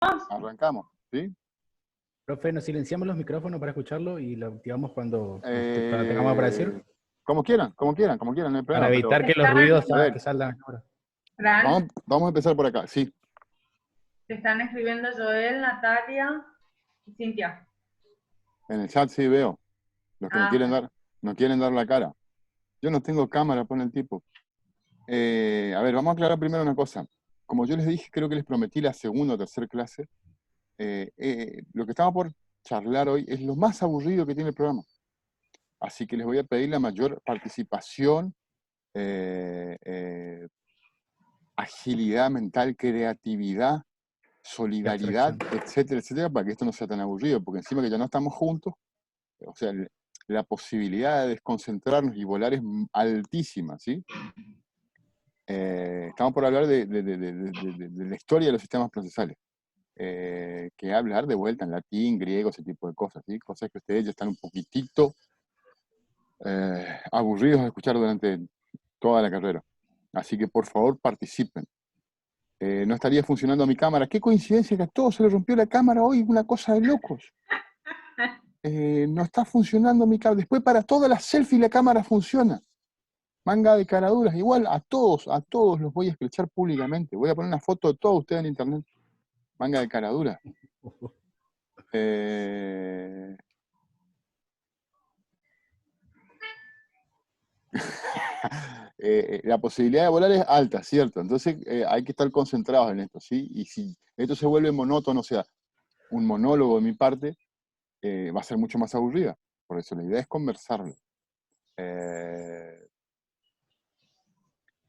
Arrancamos, ¿sí? Profe, nos silenciamos los micrófonos para escucharlo y lo activamos cuando tengamos para Eh, decir, como quieran, no hay para problema, pero evitar que los Están, ruidos a ver, que salgan ahora. Fran, vamos a empezar por acá, sí. te están escribiendo Joel, Natalia y Cintia. En el chat sí veo, los que Ah, no quieren dar la cara. Yo no tengo cámara, pone el tipo. A ver, vamos a aclarar primero una cosa. Como yo les dije, creo que les prometí la segunda o tercera clase, lo que estamos por charlar hoy es lo más aburrido que tiene el programa. Así que les voy a pedir la mayor participación, eh, eh, agilidad mental, creatividad, Y solidaridad, abstracción. etcétera, etcétera, para que esto no sea tan aburrido, porque encima que ya no estamos juntos, o sea, la posibilidad de desconcentrarnos y volar es altísima, ¿sí? Estamos por hablar de la historia de los sistemas procesales, que hablar de vuelta en latín, griego, ese tipo de cosas, ¿sí? Cosas que ustedes ya están un poquitito aburridos de escuchar durante toda la carrera. Así que por favor participen. No estaría funcionando mi cámara. Qué coincidencia que a todos se les rompió la cámara hoy, una cosa de locos. No está funcionando mi cámara. Después para todas las selfies la cámara funciona. Manga de caraduras. Igual a todos los voy a escrachar públicamente. Voy a poner una foto de todos ustedes en internet. Manga de caraduras. La posibilidad de volar es alta, ¿cierto? Entonces hay que estar concentrados en esto, ¿sí? Y si esto se vuelve monótono, o sea, un monólogo de mi parte, va a ser mucho más aburrida. Por eso la idea es conversarlo.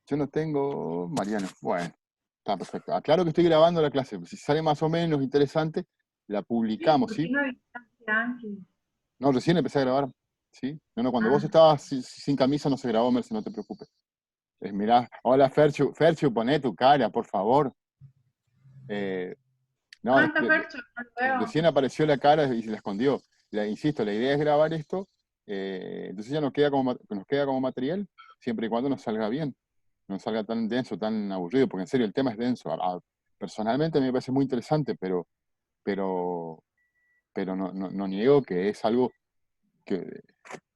Yo no tengo, Mariano, bueno, está perfecto. Aclaro que estoy grabando la clase, si sale más o menos interesante, la publicamos, ¿por qué ¿sí? no avisaste antes? No, recién empecé a grabar, ¿sí? No, cuando vos Ah, estabas sin camisa no se grabó, Merce, no te preocupes. Mirá, hola Ferchu, poné tu cara, por favor. Eh, no, está Fercho, no lo veo. recién apareció la cara y se la escondió. Insisto, la idea es grabar esto, entonces ya nos queda como material, siempre y cuando nos salga bien, no salga tan denso, tan aburrido, porque en serio el tema es denso. Personalmente a mí me parece muy interesante, pero, pero no niego que es algo de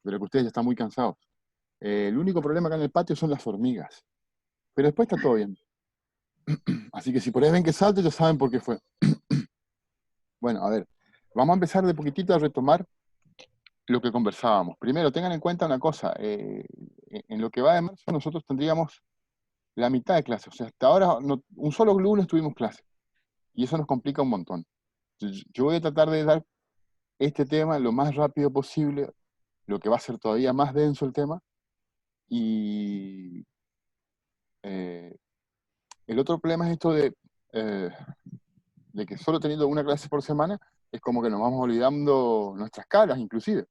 lo que ustedes ya están muy cansados. El único problema acá en el patio son las hormigas, pero después está todo bien. Así que si por ahí ven que salto, ya saben por qué fue. Bueno, a ver, vamos a empezar de poquitito a retomar lo que conversábamos. Primero, tengan en cuenta una cosa, en lo que va de marzo nosotros tendríamos la mitad de clase, o sea, hasta ahora un solo lunes tuvimos clase, y eso nos complica un montón. Yo voy a tratar de dar este tema lo más rápido posible, lo que va a ser todavía más denso el tema, y eh, el otro problema es esto eh, de que solo teniendo una clase por semana, es como que nos vamos olvidando nuestras caras, inclusive.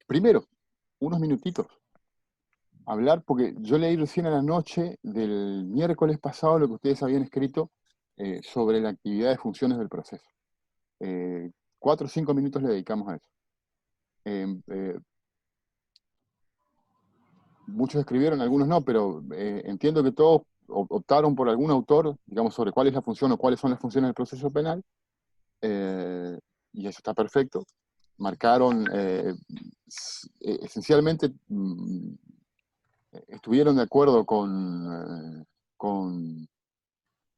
Primero, unos minutitos, hablar, porque yo leí recién a la noche del miércoles pasado lo que ustedes habían escrito sobre la actividad de funciones del proceso. 4 o 5 minutos le dedicamos a eso. Muchos escribieron, algunos no, pero entiendo que todos optaron por algún autor, digamos, sobre cuál es la función o cuáles son las funciones del proceso penal, y eso está perfecto. Marcaron, esencialmente, estuvieron de acuerdo con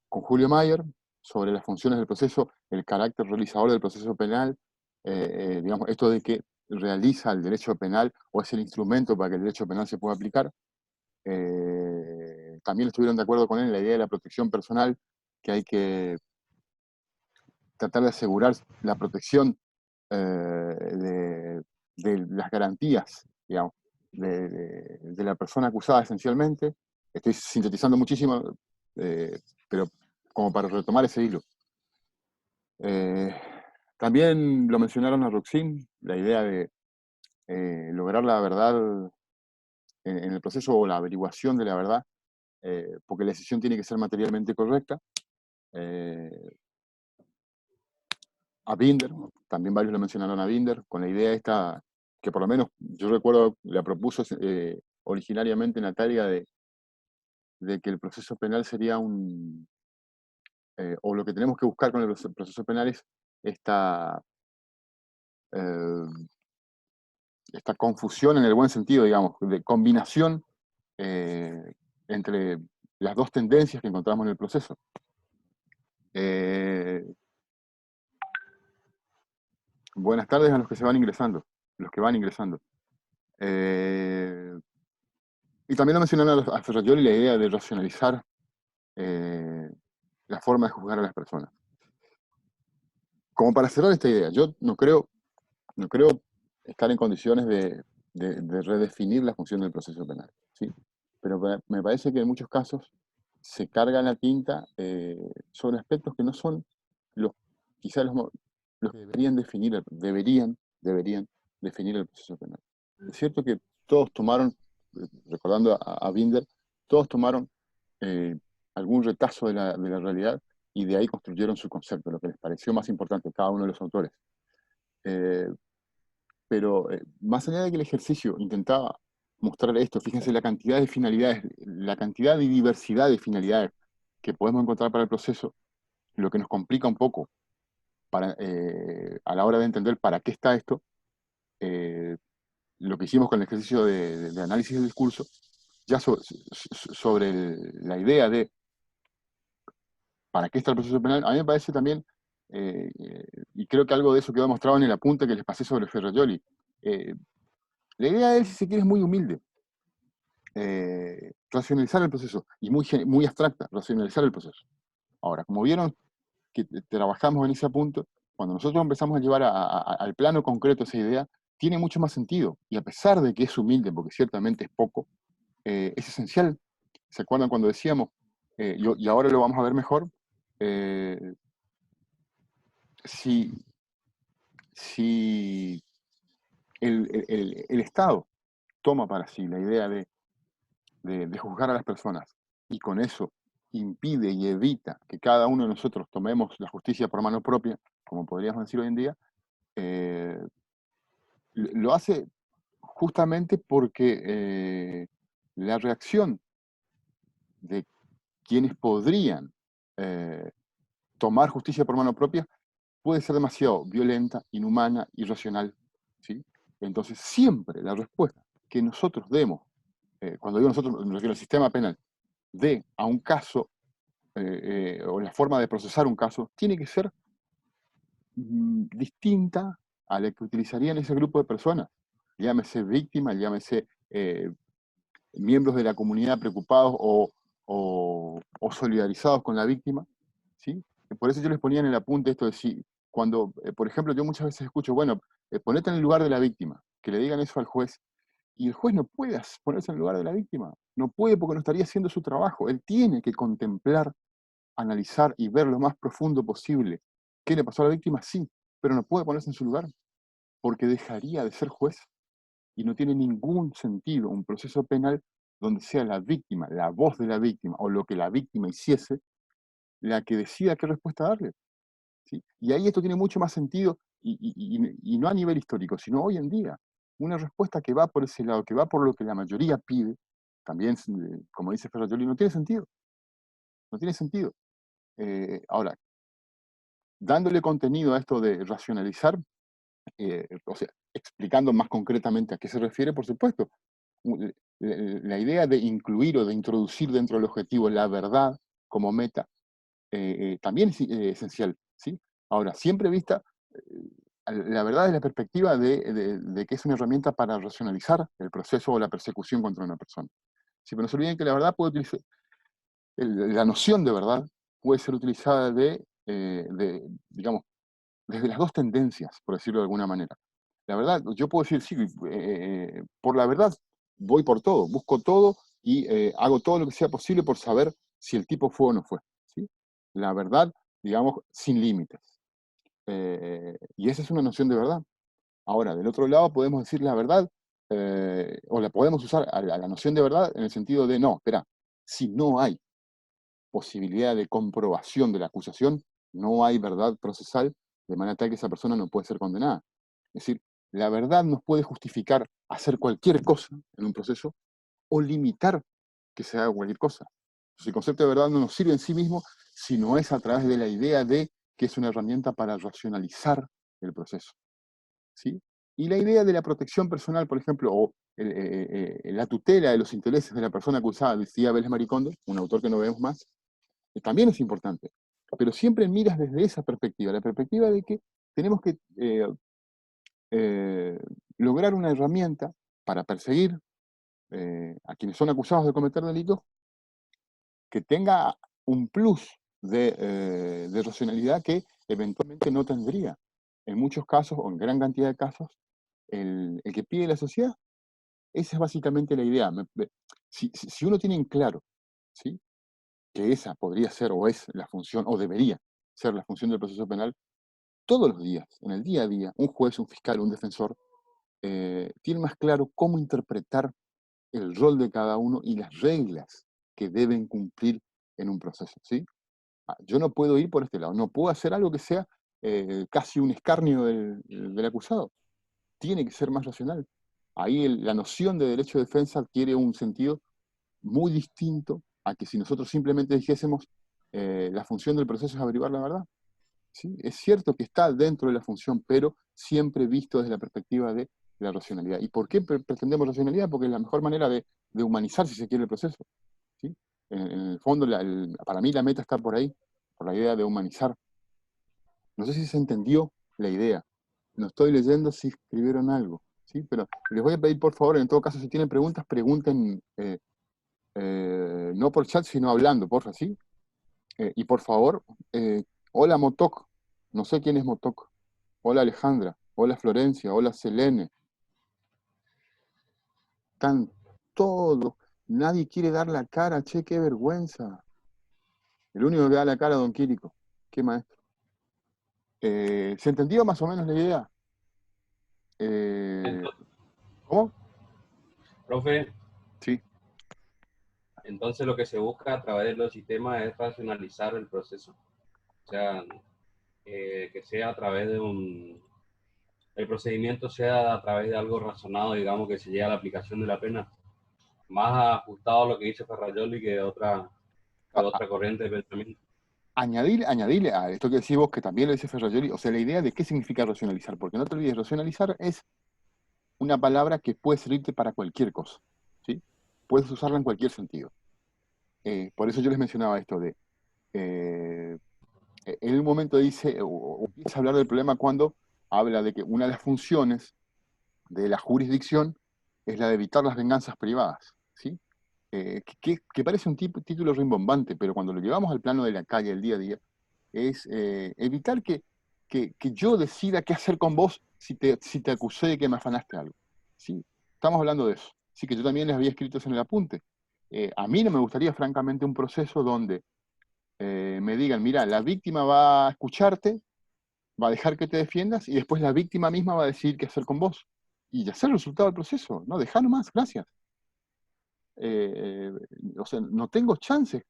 Julio Mayer sobre las funciones del proceso, el carácter realizador del proceso penal, digamos, esto de que realiza el derecho penal o es el instrumento para que el derecho penal se pueda aplicar. También estuvieron de acuerdo con él en la idea de la protección personal, que hay que tratar de asegurar la protección de las garantías, digamos, de la persona acusada esencialmente. Estoy sintetizando muchísimo, pero como para retomar ese hilo. También lo mencionaron a Roxin, la idea de lograr la verdad en el proceso o la averiguación de la verdad, porque la decisión tiene que ser materialmente correcta. A Binder, también varios lo mencionaron a Binder, con la idea esta, que por lo menos yo recuerdo la propuso originariamente Natalia, de que el proceso penal sería o lo que tenemos que buscar con el proceso penal es esta confusión en el buen sentido, digamos, de combinación entre las dos tendencias que encontramos en el proceso. Buenas tardes a los que se van ingresando, los que van ingresando. Y también lo mencionaron a Ferrajoli la idea de racionalizar la forma de juzgar a las personas. Como para cerrar esta idea, yo no creo estar en condiciones de redefinir la función del proceso penal, ¿sí? Pero me parece que en muchos casos se carga la tinta sobre aspectos que no son quizás los que deberían definir el proceso penal. Es cierto que todos tomaron, recordando a Binder, todos tomaron algún retazo de la realidad y de ahí construyeron su concepto, lo que les pareció más importante, cada uno de los autores. Pero más allá de que el ejercicio intentaba mostrar esto, fíjense la cantidad de finalidades, la cantidad de diversidad de finalidades que podemos encontrar para el proceso, lo que nos complica un poco a la hora de entender para qué está esto, lo que hicimos con el ejercicio de análisis del discurso, ya sobre la idea de para qué está el proceso penal, a mí me parece también, y creo que algo de eso quedó mostrado en el apunte que les pasé sobre Ferrajoli. La idea de él, si se quiere, es muy humilde. Racionalizar el proceso, y muy abstracta, racionalizar el proceso. Ahora, como vieron que trabajamos en ese punto, cuando nosotros empezamos a llevar al plano concreto esa idea, tiene mucho más sentido, y a pesar de que es humilde, porque ciertamente es poco, es esencial. ¿Se acuerdan cuando decíamos, y ahora lo vamos a ver mejor, si el Estado toma para sí la idea de juzgar a las personas y con eso impide y evita que cada uno de nosotros tomemos la justicia por mano propia, como podríamos decir hoy en día, lo hace justamente porque la reacción de quienes podrían tomar justicia por mano propia puede ser demasiado violenta, inhumana, irracional, ¿sí? Entonces siempre la respuesta que nosotros demos, cuando digo nosotros me refiero al sistema penal, dé a un caso, o la forma de procesar un caso, tiene que ser distinta a la que utilizarían ese grupo de personas. Llámese víctimas, llámese miembros de la comunidad preocupados o solidarizados con la víctima, ¿sí? Por eso yo les ponía en el apunte esto de si, cuando, por ejemplo, yo muchas veces escucho, bueno, ponete en el lugar de la víctima, que le digan eso al juez, y el juez no puede ponerse en el lugar de la víctima, no puede porque no estaría haciendo su trabajo, él tiene que contemplar, analizar y ver lo más profundo posible qué le pasó a la víctima, sí, pero no puede ponerse en su lugar, porque dejaría de ser juez, y no tiene ningún sentido un proceso penal donde sea la víctima, la voz de la víctima, o lo que la víctima hiciese, la que decida qué respuesta darle, ¿sí? Y ahí esto tiene mucho más sentido, y no a nivel histórico, sino hoy en día. Una respuesta que va por ese lado, que va por lo que la mayoría pide, también, como dice Ferrajoli, no tiene sentido. No tiene sentido. Ahora, dándole contenido a esto de racionalizar, o sea, explicando más concretamente a qué se refiere, por supuesto, la idea de incluir o de introducir dentro del objetivo la verdad como meta, también es esencial, ¿sí? Ahora, siempre vista la verdad desde la perspectiva de que es una herramienta para racionalizar el proceso o la persecución contra una persona. Sí, pero no se olviden que la verdad puede utilizar, la noción de verdad puede ser utilizada digamos, desde las dos tendencias, por decirlo de alguna manera. La verdad, yo puedo decir, sí, por la verdad voy por todo, busco todo y hago todo lo que sea posible por saber si el tipo fue o no fue, ¿sí? La verdad, digamos, sin límites. Y esa es una noción de verdad. Ahora, del otro lado podemos decir la verdad, o la podemos usar a la noción de verdad en el sentido de, no, espera, si no hay posibilidad de comprobación de la acusación, no hay verdad procesal, de manera tal que esa persona no puede ser condenada. Es decir, la verdad nos puede justificar hacer cualquier cosa en un proceso o limitar que se haga cualquier cosa. Entonces, el concepto de verdad no nos sirve en sí mismo sino es a través de la idea de que es una herramienta para racionalizar el proceso, ¿sí? Y la idea de la protección personal, por ejemplo, o la tutela de los intereses de la persona acusada, decía Vélez Maricondo, un autor que no vemos más, también es importante, pero siempre miras desde esa perspectiva, la perspectiva de que tenemos que lograr una herramienta para perseguir a quienes son acusados de cometer delitos que tenga un plus de racionalidad que eventualmente no tendría. En muchos casos, o en gran cantidad de casos, el que pide la sociedad, esa es básicamente la idea. Si uno tiene en claro, ¿sí?, que esa podría ser o es la función, o debería ser la función del proceso penal, todos los días, en el día a día, un juez, un fiscal, un defensor, tiene más claro cómo interpretar el rol de cada uno y las reglas que deben cumplir en un proceso, ¿sí? Yo no puedo ir por este lado, no puedo hacer algo que sea casi un escarnio del acusado. Tiene que ser más racional. Ahí la noción de derecho de defensa adquiere un sentido muy distinto a que si nosotros simplemente dijésemos la función del proceso es averiguar la verdad. ¿Sí? Es cierto que está dentro de la función, pero siempre visto desde la perspectiva de la racionalidad. ¿Y por qué pretendemos racionalidad? Porque es la mejor manera de humanizar, si se quiere, el proceso. ¿Sí? En el fondo, para mí la meta está por ahí, por la idea de humanizar. No sé si se entendió la idea. No estoy leyendo si escribieron algo, ¿sí? Pero les voy a pedir, por favor, en todo caso, si tienen preguntas, pregunten no por chat, sino hablando, porfa, ¿sí? Y por favor, hola Motoc, no sé quién es Motoc. Hola Alejandra, hola Florencia, hola Selene. Están todos, nadie quiere dar la cara, che, qué vergüenza. El único que da la cara es Don Quirico, qué maestro. ¿Se entendió más o menos la idea? ¿Cómo? Profe, Sí. entonces lo que se busca a través de los sistemas es racionalizar el proceso. O sea, que sea a través de el procedimiento sea a través de algo razonado, digamos, que se llegue a la aplicación de la pena, más ajustado a lo que dice Ferrajoli que de otra corriente de pensamiento. Añadirle a esto que decís vos, que también lo dice Ferrajoli, o sea, la idea de qué significa racionalizar, porque no te olvides, racionalizar es una palabra que puede servirte para cualquier cosa, ¿sí? Puedes usarla en cualquier sentido. Por eso yo les mencionaba esto de, en un momento dice, o empieza a hablar del problema cuando habla de que una de las funciones de la jurisdicción es la de evitar las venganzas privadas, ¿sí? Que parece un título rimbombante, pero cuando lo llevamos al plano de la calle, el día a día, es evitar que yo decida qué hacer con vos si te acusé de que me afanaste algo, ¿sí? Estamos hablando de eso. Así que yo también les había escrito eso en el apunte. A mí no me gustaría, francamente, un proceso donde me digan, mira, la víctima va a escucharte, va a dejar que te defiendas y después la víctima misma va a decidir qué hacer con vos. Y ya sea el resultado del proceso, ¿no? Dejá nomás, gracias. O sea, no tengo chance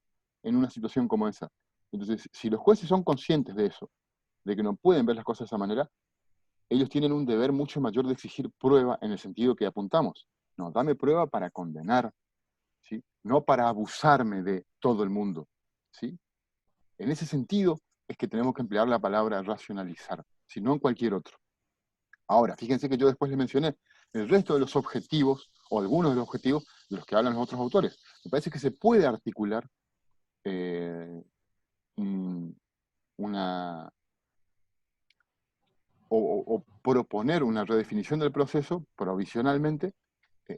en una situación como esa. Entonces, si los jueces son conscientes de eso, de que no pueden ver las cosas de esa manera, ellos tienen un deber mucho mayor de exigir prueba en el sentido que apuntamos. No, dame prueba para condenar, ¿sí? No para abusarme de todo el mundo, ¿sí? En ese sentido es que tenemos que emplear la palabra racionalizar, si no en cualquier otro. Ahora, fíjense que yo después les mencioné el resto de los objetivos, o algunos de los objetivos de los que hablan los otros autores. Me parece que se puede articular una, o proponer una redefinición del proceso provisionalmente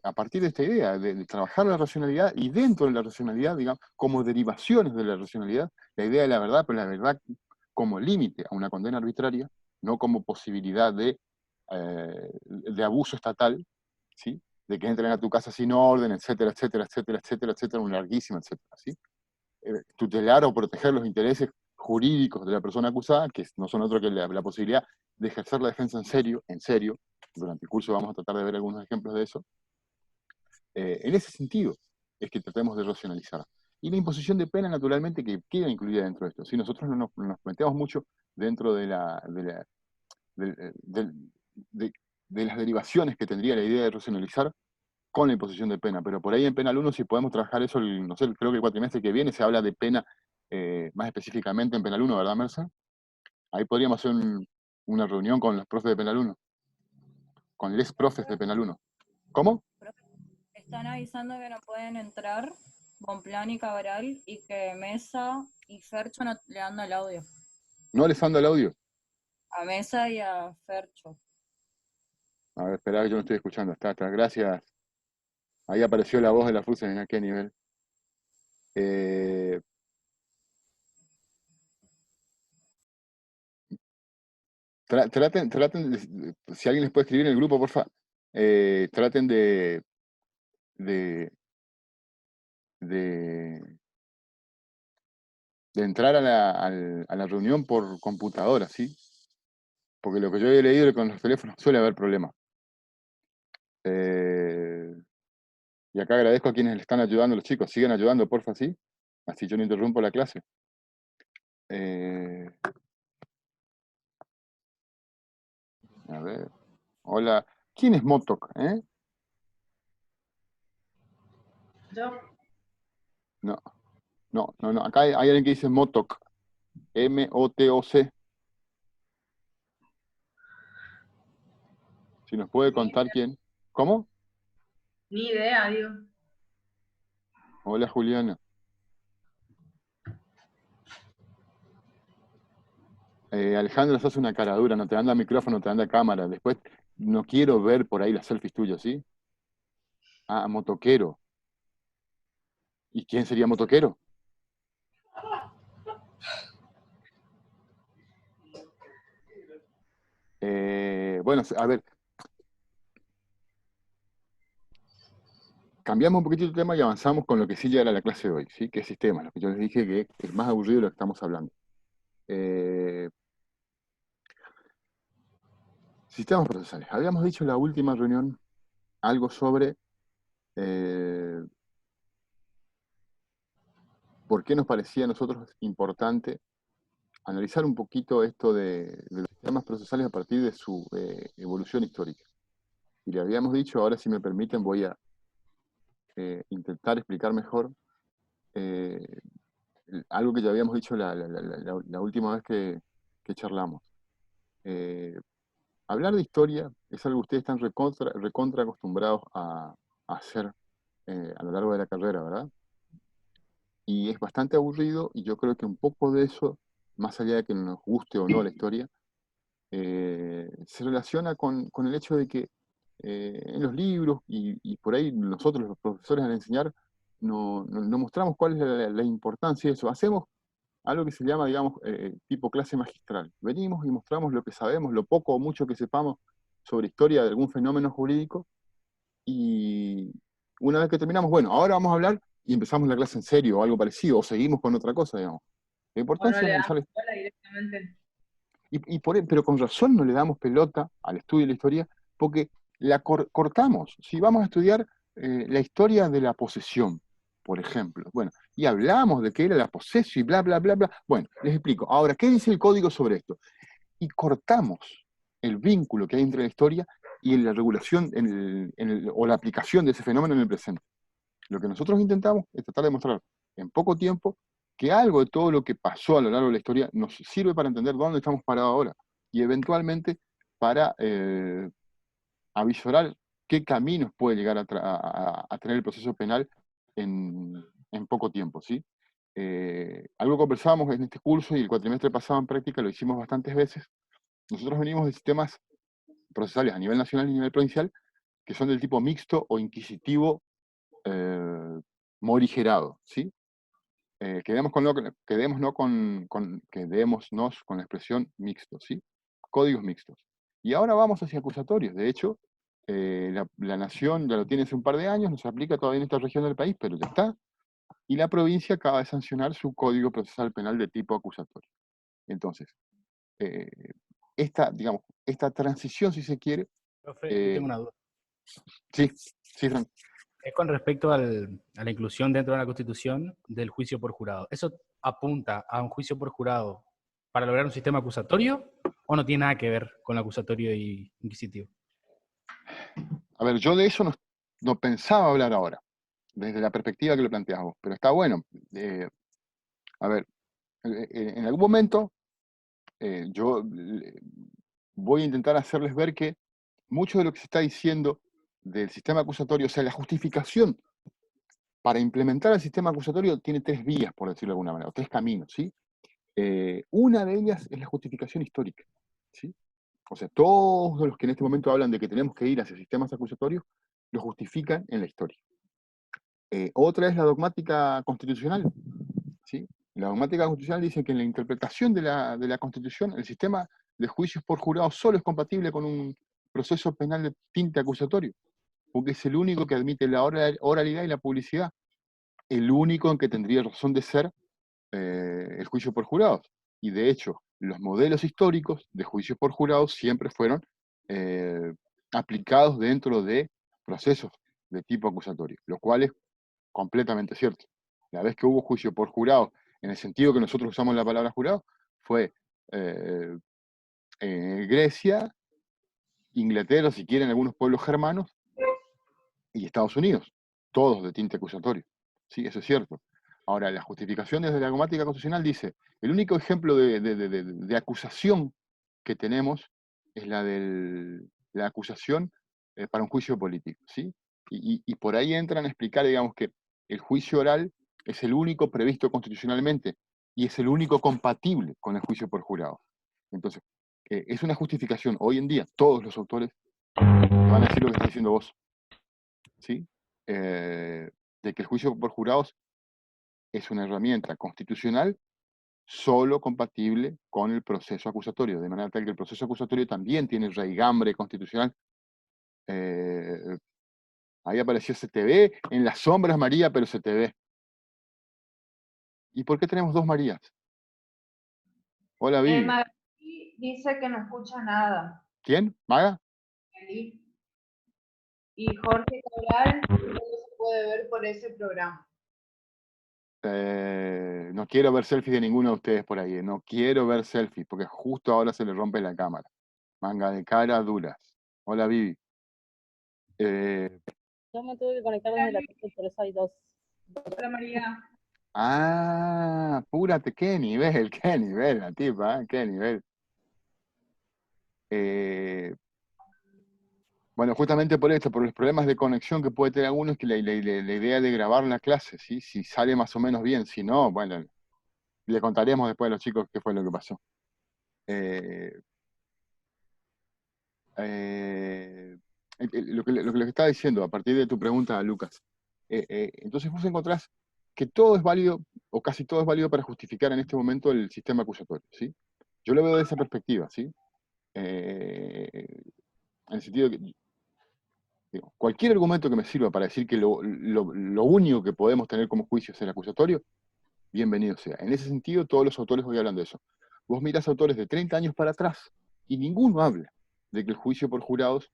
a partir de esta idea de trabajar la racionalidad y dentro de la racionalidad, digamos, como derivaciones de la racionalidad, la idea de la verdad, pero la verdad como límite a una condena arbitraria, no como posibilidad de abuso estatal, ¿sí? De que entren a tu casa sin orden, etcétera, etcétera, etcétera, etcétera, etcétera, una larguísima, etcétera, ¿sí? Tutelar o proteger los intereses jurídicos de la persona acusada, que no son otro que la posibilidad de ejercer la defensa en serio, durante el curso vamos a tratar de ver algunos ejemplos de eso. En ese sentido es que tratemos de racionalizar. Y la imposición de pena, naturalmente, que queda incluida dentro de esto. Si nosotros no nos metemos mucho dentro de las derivaciones que tendría la idea de racionalizar con la imposición de pena, pero por ahí en Penal 1 si podemos trabajar eso, no sé, creo que el cuatrimestre que viene se habla de pena más específicamente en Penal 1, ¿verdad, Mercer? Ahí podríamos hacer una reunión con los profes de Penal 1, con les profes de Penal 1. ¿Cómo? Están avisando que no pueden entrar Bonplan y Cabral y que Mesa y Fercho no le dan el audio. ¿No les ando el audio? A Mesa y a Fercho. A ver, esperá que yo no estoy escuchando. Está, gracias. Ahí apareció la voz de la FUSE, ¿en qué nivel? Traten si alguien les puede escribir en el grupo, porfa, traten de entrar a la reunión por computadora, ¿sí? Porque lo que yo he leído es que con los teléfonos suele haber problemas. Y acá agradezco a quienes le están ayudando, los chicos. Sigan ayudando, porfa, ¿sí? Así yo no interrumpo la clase. A ver. Hola. ¿Quién es Motok? Yo. No. Acá hay alguien que dice Motok. M-O-T-O-C. Si nos puede contar quién. ¿Cómo? Ni idea, digo. Hola, Juliana. Alejandro nos hace una cara dura, no te anda micrófono, te anda cámara. Después no quiero ver por ahí las selfies tuyas, ¿sí? Ah, motoquero. ¿Y quién sería motoquero? Bueno, a ver. Cambiamos un poquitito de tema y avanzamos con lo que sí ya era la clase de hoy, ¿sí? Que es sistemas, lo que yo les dije que es más aburrido de lo que estamos hablando. Sistemas procesales. Habíamos dicho en la última reunión algo sobre por qué nos parecía a nosotros importante analizar un poquito esto de los sistemas procesales a partir de su evolución histórica. Y le habíamos dicho, ahora si me permiten voy a intentar explicar mejor algo que ya habíamos dicho la última vez que charlamos. Hablar de historia es algo que ustedes están recontra acostumbrados a hacer a lo largo de la carrera, ¿verdad? Y es bastante aburrido y yo creo que un poco de eso, más allá de que nos guste o no la historia, se relaciona con el hecho de que en los libros y por ahí nosotros los profesores al enseñar no mostramos cuál es la importancia de eso. Hacemos algo que se llama, digamos, tipo clase magistral. Venimos y mostramos lo que sabemos, lo poco o mucho que sepamos sobre historia de algún fenómeno jurídico y una vez que terminamos, bueno, ahora vamos a hablar y empezamos la clase en serio o algo parecido, o seguimos con otra cosa, digamos. La O no importancia le es damos analizar bola directamente. pero con razón no le damos pelota al estudio de la historia, porque la cortamos. Si vamos a estudiar la historia de la posesión, por ejemplo, bueno, y hablamos de qué era la posesión y bla, bla, bla, bla. Bueno, les explico. Ahora, ¿qué dice el código sobre esto? Y cortamos el vínculo que hay entre la historia y la regulación o la aplicación de ese fenómeno en el presente. Lo que nosotros intentamos es tratar de mostrar en poco tiempo que algo de todo lo que pasó a lo largo de la historia nos sirve para entender dónde estamos parados ahora y eventualmente para avisorar qué caminos puede llegar a tener el proceso penal en poco tiempo, ¿sí? Algo que conversábamos en este curso y el cuatrimestre pasado en práctica lo hicimos bastantes veces. Nosotros venimos de sistemas procesales a nivel nacional y a nivel provincial que son del tipo mixto o inquisitivo morigerado, ¿sí? Quedémonos con la expresión mixto, ¿sí? Códigos mixtos. Y ahora vamos hacia acusatorios. De hecho, la nación ya lo tiene hace un par de años, no se aplica todavía en esta región del país, pero ya está. Y la provincia acaba de sancionar su código procesal penal de tipo acusatorio. Entonces, esta transición, si se quiere... Profe, yo tengo una duda. Sí, Frank. Es con respecto a la inclusión dentro de la Constitución del juicio por jurado. ¿Eso apunta a un juicio por jurado para lograr un sistema acusatorio o no tiene nada que ver con el acusatorio y inquisitivo? A ver, yo de eso no pensaba hablar ahora, desde la perspectiva que lo planteas vos, pero está bueno. A ver, En algún momento, yo voy a intentar hacerles ver que mucho de lo que se está diciendo del sistema acusatorio, o sea, la justificación para implementar el sistema acusatorio tiene tres vías, por decirlo de alguna manera, o tres caminos, ¿sí? Una de ellas es la justificación histórica, ¿sí? O sea, todos los que en este momento hablan de que tenemos que ir hacia sistemas acusatorios, lo justifican en la historia. Otra es la dogmática constitucional, ¿sí? La dogmática constitucional dice que en la interpretación de la Constitución, el sistema de juicios por jurado solo es compatible con un proceso penal de tinte acusatorio, porque es el único que admite la oralidad y la publicidad, el único en que tendría razón de ser el juicio por jurados. Y de hecho, los modelos históricos de juicios por jurados siempre fueron eh, aplicados dentro de procesos de tipo acusatorio, lo cual es completamente cierto. La vez que hubo juicio por jurado, en el sentido que nosotros usamos la palabra jurado, fue Grecia, Inglaterra, si quieren, algunos pueblos germanos, y Estados Unidos, todos de tinte acusatorio. Sí, eso es cierto. Ahora, la justificación desde la dogmática constitucional dice, el único ejemplo de acusación que tenemos es la de la acusación para un juicio político, ¿sí? Y por ahí entran a explicar, digamos, que el juicio oral es el único previsto constitucionalmente y es el único compatible con el juicio por jurado. Entonces, es una justificación. Hoy en día, todos los autores van a decir lo que estás diciendo vos, ¿sí? De que el juicio por jurados es una herramienta constitucional solo compatible con el proceso acusatorio, de manera tal que el proceso acusatorio también tiene raigambre constitucional. Ahí apareció CTV, en las sombras María, pero CTV. ¿Y por qué tenemos dos Marías? Hola, Vivi. Magali dice que no escucha nada. ¿Quién? ¿Maga? Y Jorge Cabral no se puede ver por ese programa. No quiero ver selfies de ninguno de ustedes por ahí. No quiero ver selfies, porque justo ahora se le rompe la cámara. Manga de cara duras. Hola, Vivi. Yo me tuve que conectar desde la casa, por eso hay dos. Hola, María. Apúrate, qué nivel la tipa, qué nivel. Bueno, justamente por esto, por los problemas de conexión que puede tener algunos, que la idea de grabar la clase, ¿sí? Si sale más o menos bien, si no, bueno, le contaremos después a los chicos qué fue lo que pasó. Lo que estaba diciendo, a partir de tu pregunta, Lucas, entonces vos encontrás que todo es válido, o casi todo es válido para justificar en este momento el sistema acusatorio, ¿sí? Yo lo veo de esa perspectiva, ¿sí? En el sentido de que digo, cualquier argumento que me sirva para decir que lo único que podemos tener como juicio es el acusatorio, bienvenido sea. En ese sentido, todos los autores hoy hablan de eso. Vos mirás autores de 30 años para atrás y ninguno habla de que el juicio por jurados,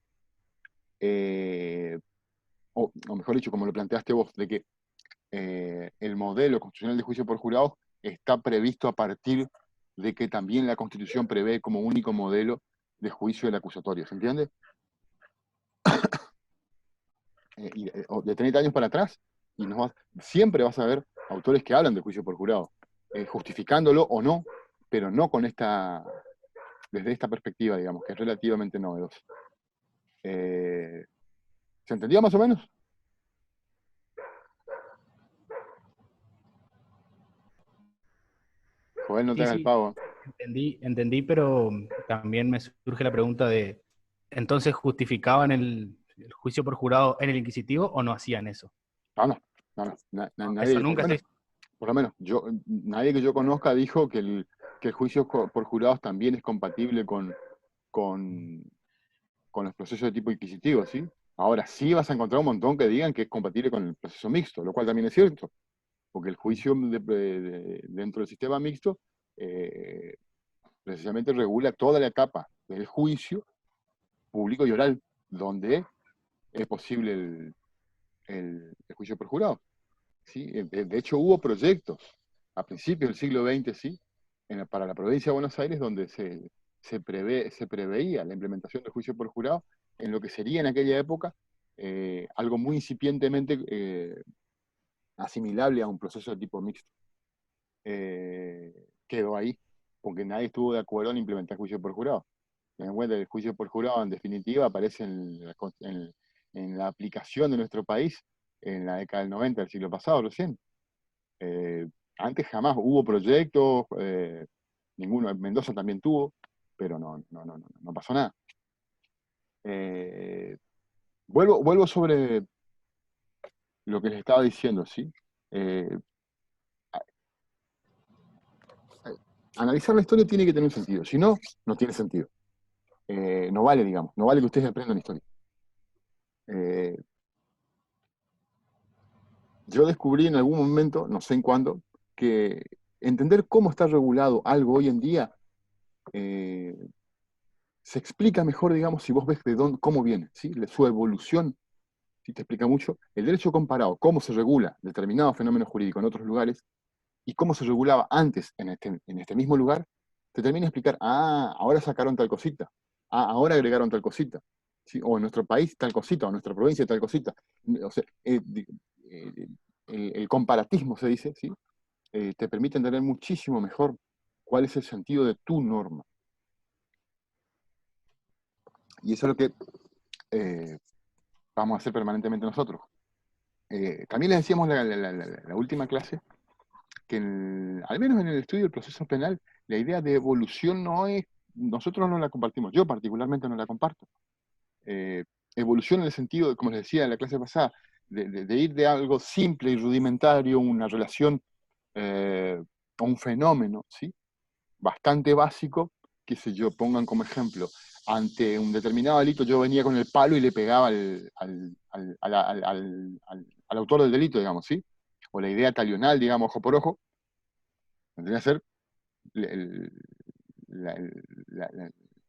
o mejor dicho, como lo planteaste vos, de que el modelo constitucional de juicio por jurados está previsto a partir de que también la Constitución prevé como único modelo de juicio del acusatorio, ¿se entiende? De 30 años para atrás, y siempre vas a ver autores que hablan de juicio por jurado, justificándolo o no, pero no desde esta perspectiva, digamos, que es relativamente novedosa. ¿Se entendió más o menos? Joder, no te hagas el Sí, pavo. entendí, pero también me surge la pregunta de, ¿entonces justificaban el juicio por jurado en el inquisitivo o no hacían eso? No, Eso nadie, nunca se hizo. por lo menos, nadie que yo conozca dijo que el juicio por jurados también es compatible con los procesos de tipo inquisitivo, ¿sí? Ahora sí vas a encontrar un montón que digan que es compatible con el proceso mixto, lo cual también es cierto, porque el juicio dentro del sistema mixto precisamente regula toda la etapa del juicio público y oral, donde es posible el juicio por jurado. ¿Sí? De hecho, hubo proyectos a principios del siglo XX, ¿sí? Para la provincia de Buenos Aires, donde se preveía la implementación del juicio por jurado en lo que sería en aquella época algo muy incipientemente asimilable a un proceso de tipo mixto. quedó ahí, porque nadie estuvo de acuerdo en implementar el juicio por jurado. Ten en cuenta que el juicio por jurado, en definitiva, aparece en la aplicación de nuestro país en la década del 90 del siglo pasado recién. Antes jamás hubo proyectos, ninguno, Mendoza también tuvo, pero no pasó nada. Vuelvo sobre lo que les estaba diciendo, ¿sí? Analizar la historia tiene que tener un sentido, si no, no tiene sentido. No vale, digamos, no vale que ustedes aprendan historia. Yo descubrí en algún momento, no sé en cuándo, que entender cómo está regulado algo hoy en día se explica mejor, digamos, si vos ves de dónde, cómo viene, ¿sí? Su evolución, ¿sí? Te explica mucho. El derecho comparado, cómo se regula determinado fenómeno jurídico en otros lugares y cómo se regulaba antes en este mismo lugar, te termina de explicar, ahora sacaron tal cosita, ahora agregaron tal cosita, ¿sí? O en nuestro país tal cosita, o en nuestra provincia tal cosita. O sea, el comparatismo se dice, ¿sí? Te permite entender muchísimo mejor cuál es el sentido de tu norma. Y eso es lo que vamos a hacer permanentemente nosotros. También les decíamos la última clase que al menos en el estudio del proceso penal, la idea de evolución nosotros no la compartimos, yo particularmente no la comparto. Evolución en el sentido, como les decía en la clase pasada, de ir de algo simple y rudimentario, una relación a un fenómeno, ¿sí? Bastante básico, qué sé yo, pongan como ejemplo, ante un determinado delito yo venía con el palo y le pegaba al autor del delito, digamos, ¿sí? O la idea talional, digamos, ojo por ojo, tendría que ser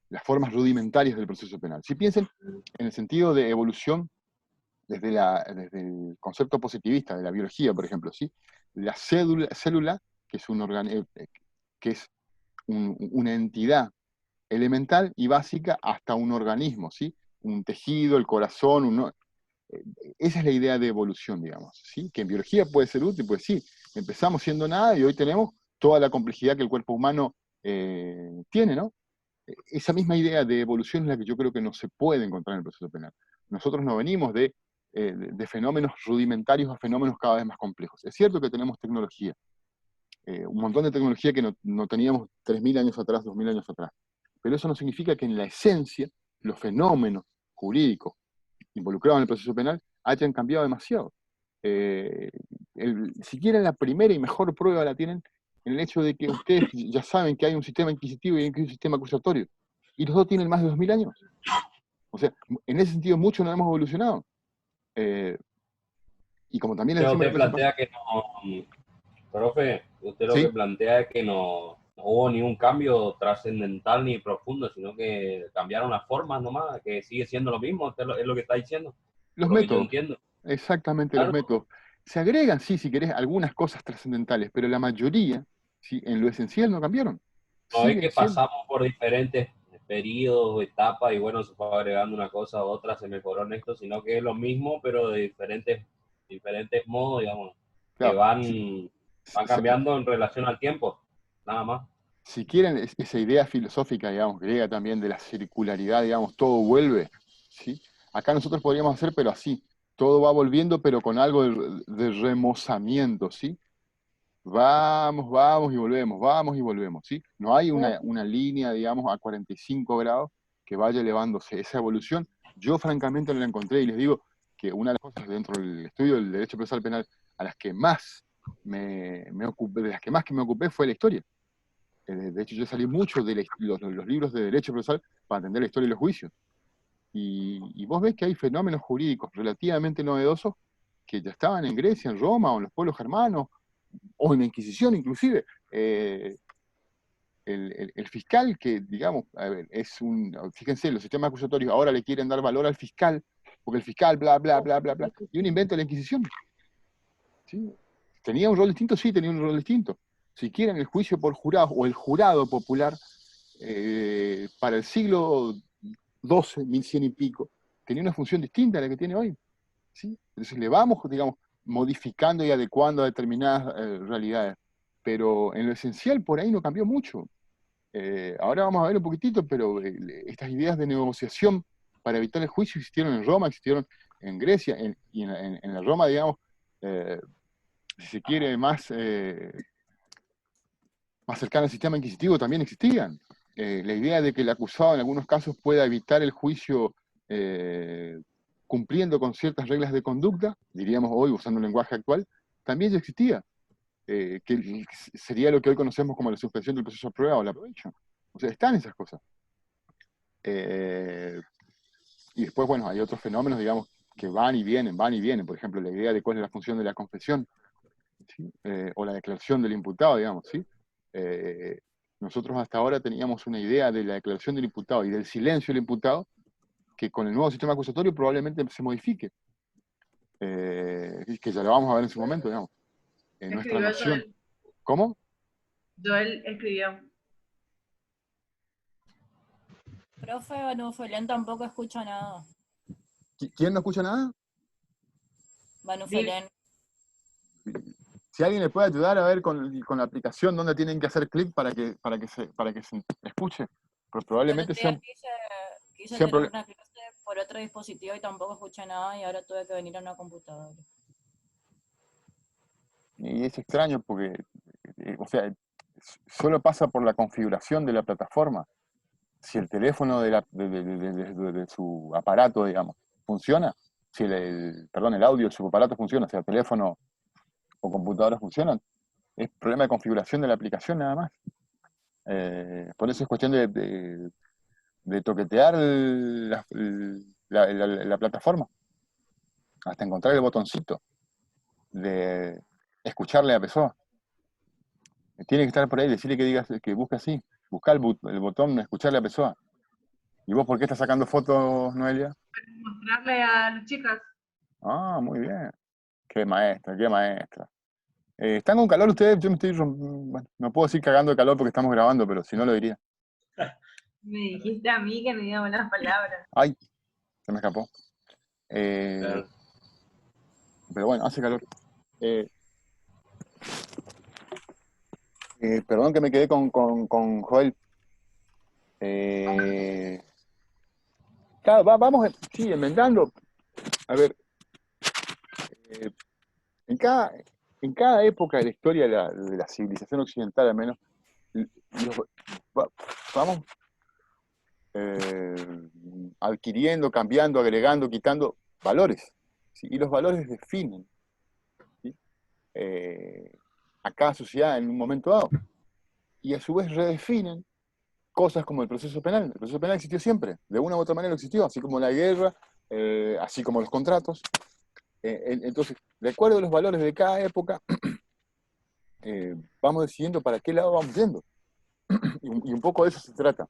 las formas rudimentarias del proceso penal. Si piensen en el sentido de evolución desde el concepto positivista de la biología, por ejemplo, ¿sí? La célula, que es una entidad elemental y básica hasta un organismo, ¿sí? Un tejido, el corazón, esa es la idea de evolución, digamos, ¿sí? Que en biología puede ser útil, pues sí, empezamos siendo nada y hoy tenemos toda la complejidad que el cuerpo humano tiene, ¿no? Esa misma idea de evolución es la que yo creo que no se puede encontrar en el proceso penal. Nosotros no venimos de fenómenos rudimentarios a fenómenos cada vez más complejos. Es cierto que tenemos tecnología, un montón de tecnología que no teníamos 3.000 años atrás, 2.000 años atrás. Pero eso no significa que en la esencia los fenómenos jurídicos involucrados en el proceso penal hayan cambiado demasiado. Siquiera la primera y mejor prueba la tienen en el hecho de que ustedes ya saben que hay un sistema inquisitivo y hay un sistema acusatorio. Y los dos tienen más de 2.000 años. O sea, en ese sentido mucho no hemos evolucionado. Y como también les decimos... Usted plantea que no, profe, usted lo ¿sí? que plantea es que no hubo ni un cambio trascendental ni profundo, sino que cambiaron las formas nomás, que sigue siendo lo mismo, usted es lo que está diciendo, Los por lo que yo métodos, entiendo. exactamente, Claro. los métodos. Se agregan, sí, si querés, algunas cosas trascendentales, pero la mayoría, ¿sí? En lo esencial no cambiaron. No es Siguen que siendo... pasamos por diferentes periodos, etapas, y bueno, se fue agregando una cosa a otra, se mejoró en esto, sino que es lo mismo, pero de diferentes modos, digamos, que Claro, van cambiando en relación al tiempo, nada más. si quieren esa idea filosófica, digamos, griega también de la circularidad, digamos, todo vuelve, ¿sí? Acá nosotros podríamos hacer, pero así, todo va volviendo, pero con algo de remozamiento, ¿sí? Vamos y volvemos, ¿sí? No hay una línea, digamos, a 45 grados que vaya elevándose. Esa evolución, yo francamente no la encontré y les digo que una de las cosas dentro del estudio del derecho procesal penal a las que más me ocupé, de las que más que me ocupé fue la historia. De hecho, yo salí mucho de los libros de derecho procesal para entender la historia de los juicios. Y vos ves que hay fenómenos jurídicos relativamente novedosos que ya estaban en Grecia, en Roma, o en los pueblos germanos, o en la Inquisición inclusive. El fiscal que, digamos, a ver, fíjense, los sistemas acusatorios ahora le quieren dar valor al fiscal, porque el fiscal, bla, bla, bla, bla, bla, y un invento de la Inquisición. ¿Sí? ¿Tenía un rol distinto? Sí, tenía un rol distinto. Si quieren, el juicio por jurados o el jurado popular para el siglo XII, 1100 y pico, tenía una función distinta a la que tiene hoy. ¿Sí? Entonces le vamos, digamos, modificando y adecuando a determinadas realidades. pero en lo esencial por ahí no cambió mucho. Ahora vamos a ver un poquitito, pero estas ideas de negociación para evitar el juicio existieron en Roma, existieron en Grecia, y en la Roma, digamos, si se quiere, más cercana al sistema inquisitivo también existían. La idea de que el acusado en algunos casos pueda evitar el juicio cumpliendo con ciertas reglas de conducta, diríamos hoy usando un lenguaje actual, también ya existía. Que sería lo que hoy conocemos como la suspensión del proceso de prueba o la probation. O sea, están esas cosas. Y después, bueno, hay otros fenómenos, digamos, que van y vienen. Por ejemplo, la idea de cuál es la función de la confesión, ¿sí? O la declaración del imputado, digamos, ¿sí? Nosotros hasta ahora teníamos una idea de la declaración del imputado y del silencio del imputado que con el nuevo sistema acusatorio probablemente se modifique. Que ya lo vamos a ver en su momento, digamos. Nuestra Escribió noción. Joel. ¿Cómo? Joel escribió. Profe, Banufelian tampoco escucha nada. ¿Quién no escucha nada? Banufelian. Si alguien le puede ayudar a ver con la aplicación dónde tienen que hacer clic para que se escuche, pues probablemente sea un... Quise sea tener proble- una clase por otro dispositivo y tampoco escuché nada y ahora tuve que venir a una computadora. Y es extraño porque, o sea, solo pasa por la configuración de la plataforma. Si el teléfono de su aparato, digamos, funciona, si el audio de su aparato funciona, si el teléfono o computadora funcionan, es problema de configuración de la aplicación nada más. Por eso es cuestión de toquetear la plataforma hasta encontrar el botoncito de escucharle a Pessoa. Tiene que estar por ahí, decirle que digas, que busque así, buscar el botón escucharle a Pessoa. ¿Y vos por qué estás sacando fotos, Noelia? Mostrarle a las chicas. Ah, muy bien. Qué maestra, qué maestra. ¿Están con calor ustedes? Yo me estoy bueno, no puedo decir cagando de calor porque estamos grabando, pero si no lo diría. Me dijiste a mí que me diga buenas palabras. Ay, se me escapó. Claro. Pero bueno, hace calor. Perdón que me quedé con Joel. Claro, vamos, sí, enmendando. A ver, en cada época de la historia de la civilización occidental, al menos, vamos adquiriendo, cambiando, agregando, quitando valores. ¿Sí? Y los valores definen, ¿sí? A cada sociedad en un momento dado. Y a su vez redefinen cosas como el proceso penal. El proceso penal existió siempre, de una u otra manera existió, así como la guerra, así como los contratos. Entonces, de acuerdo a los valores de cada época, vamos decidiendo para qué lado vamos yendo. Y un poco de eso se trata.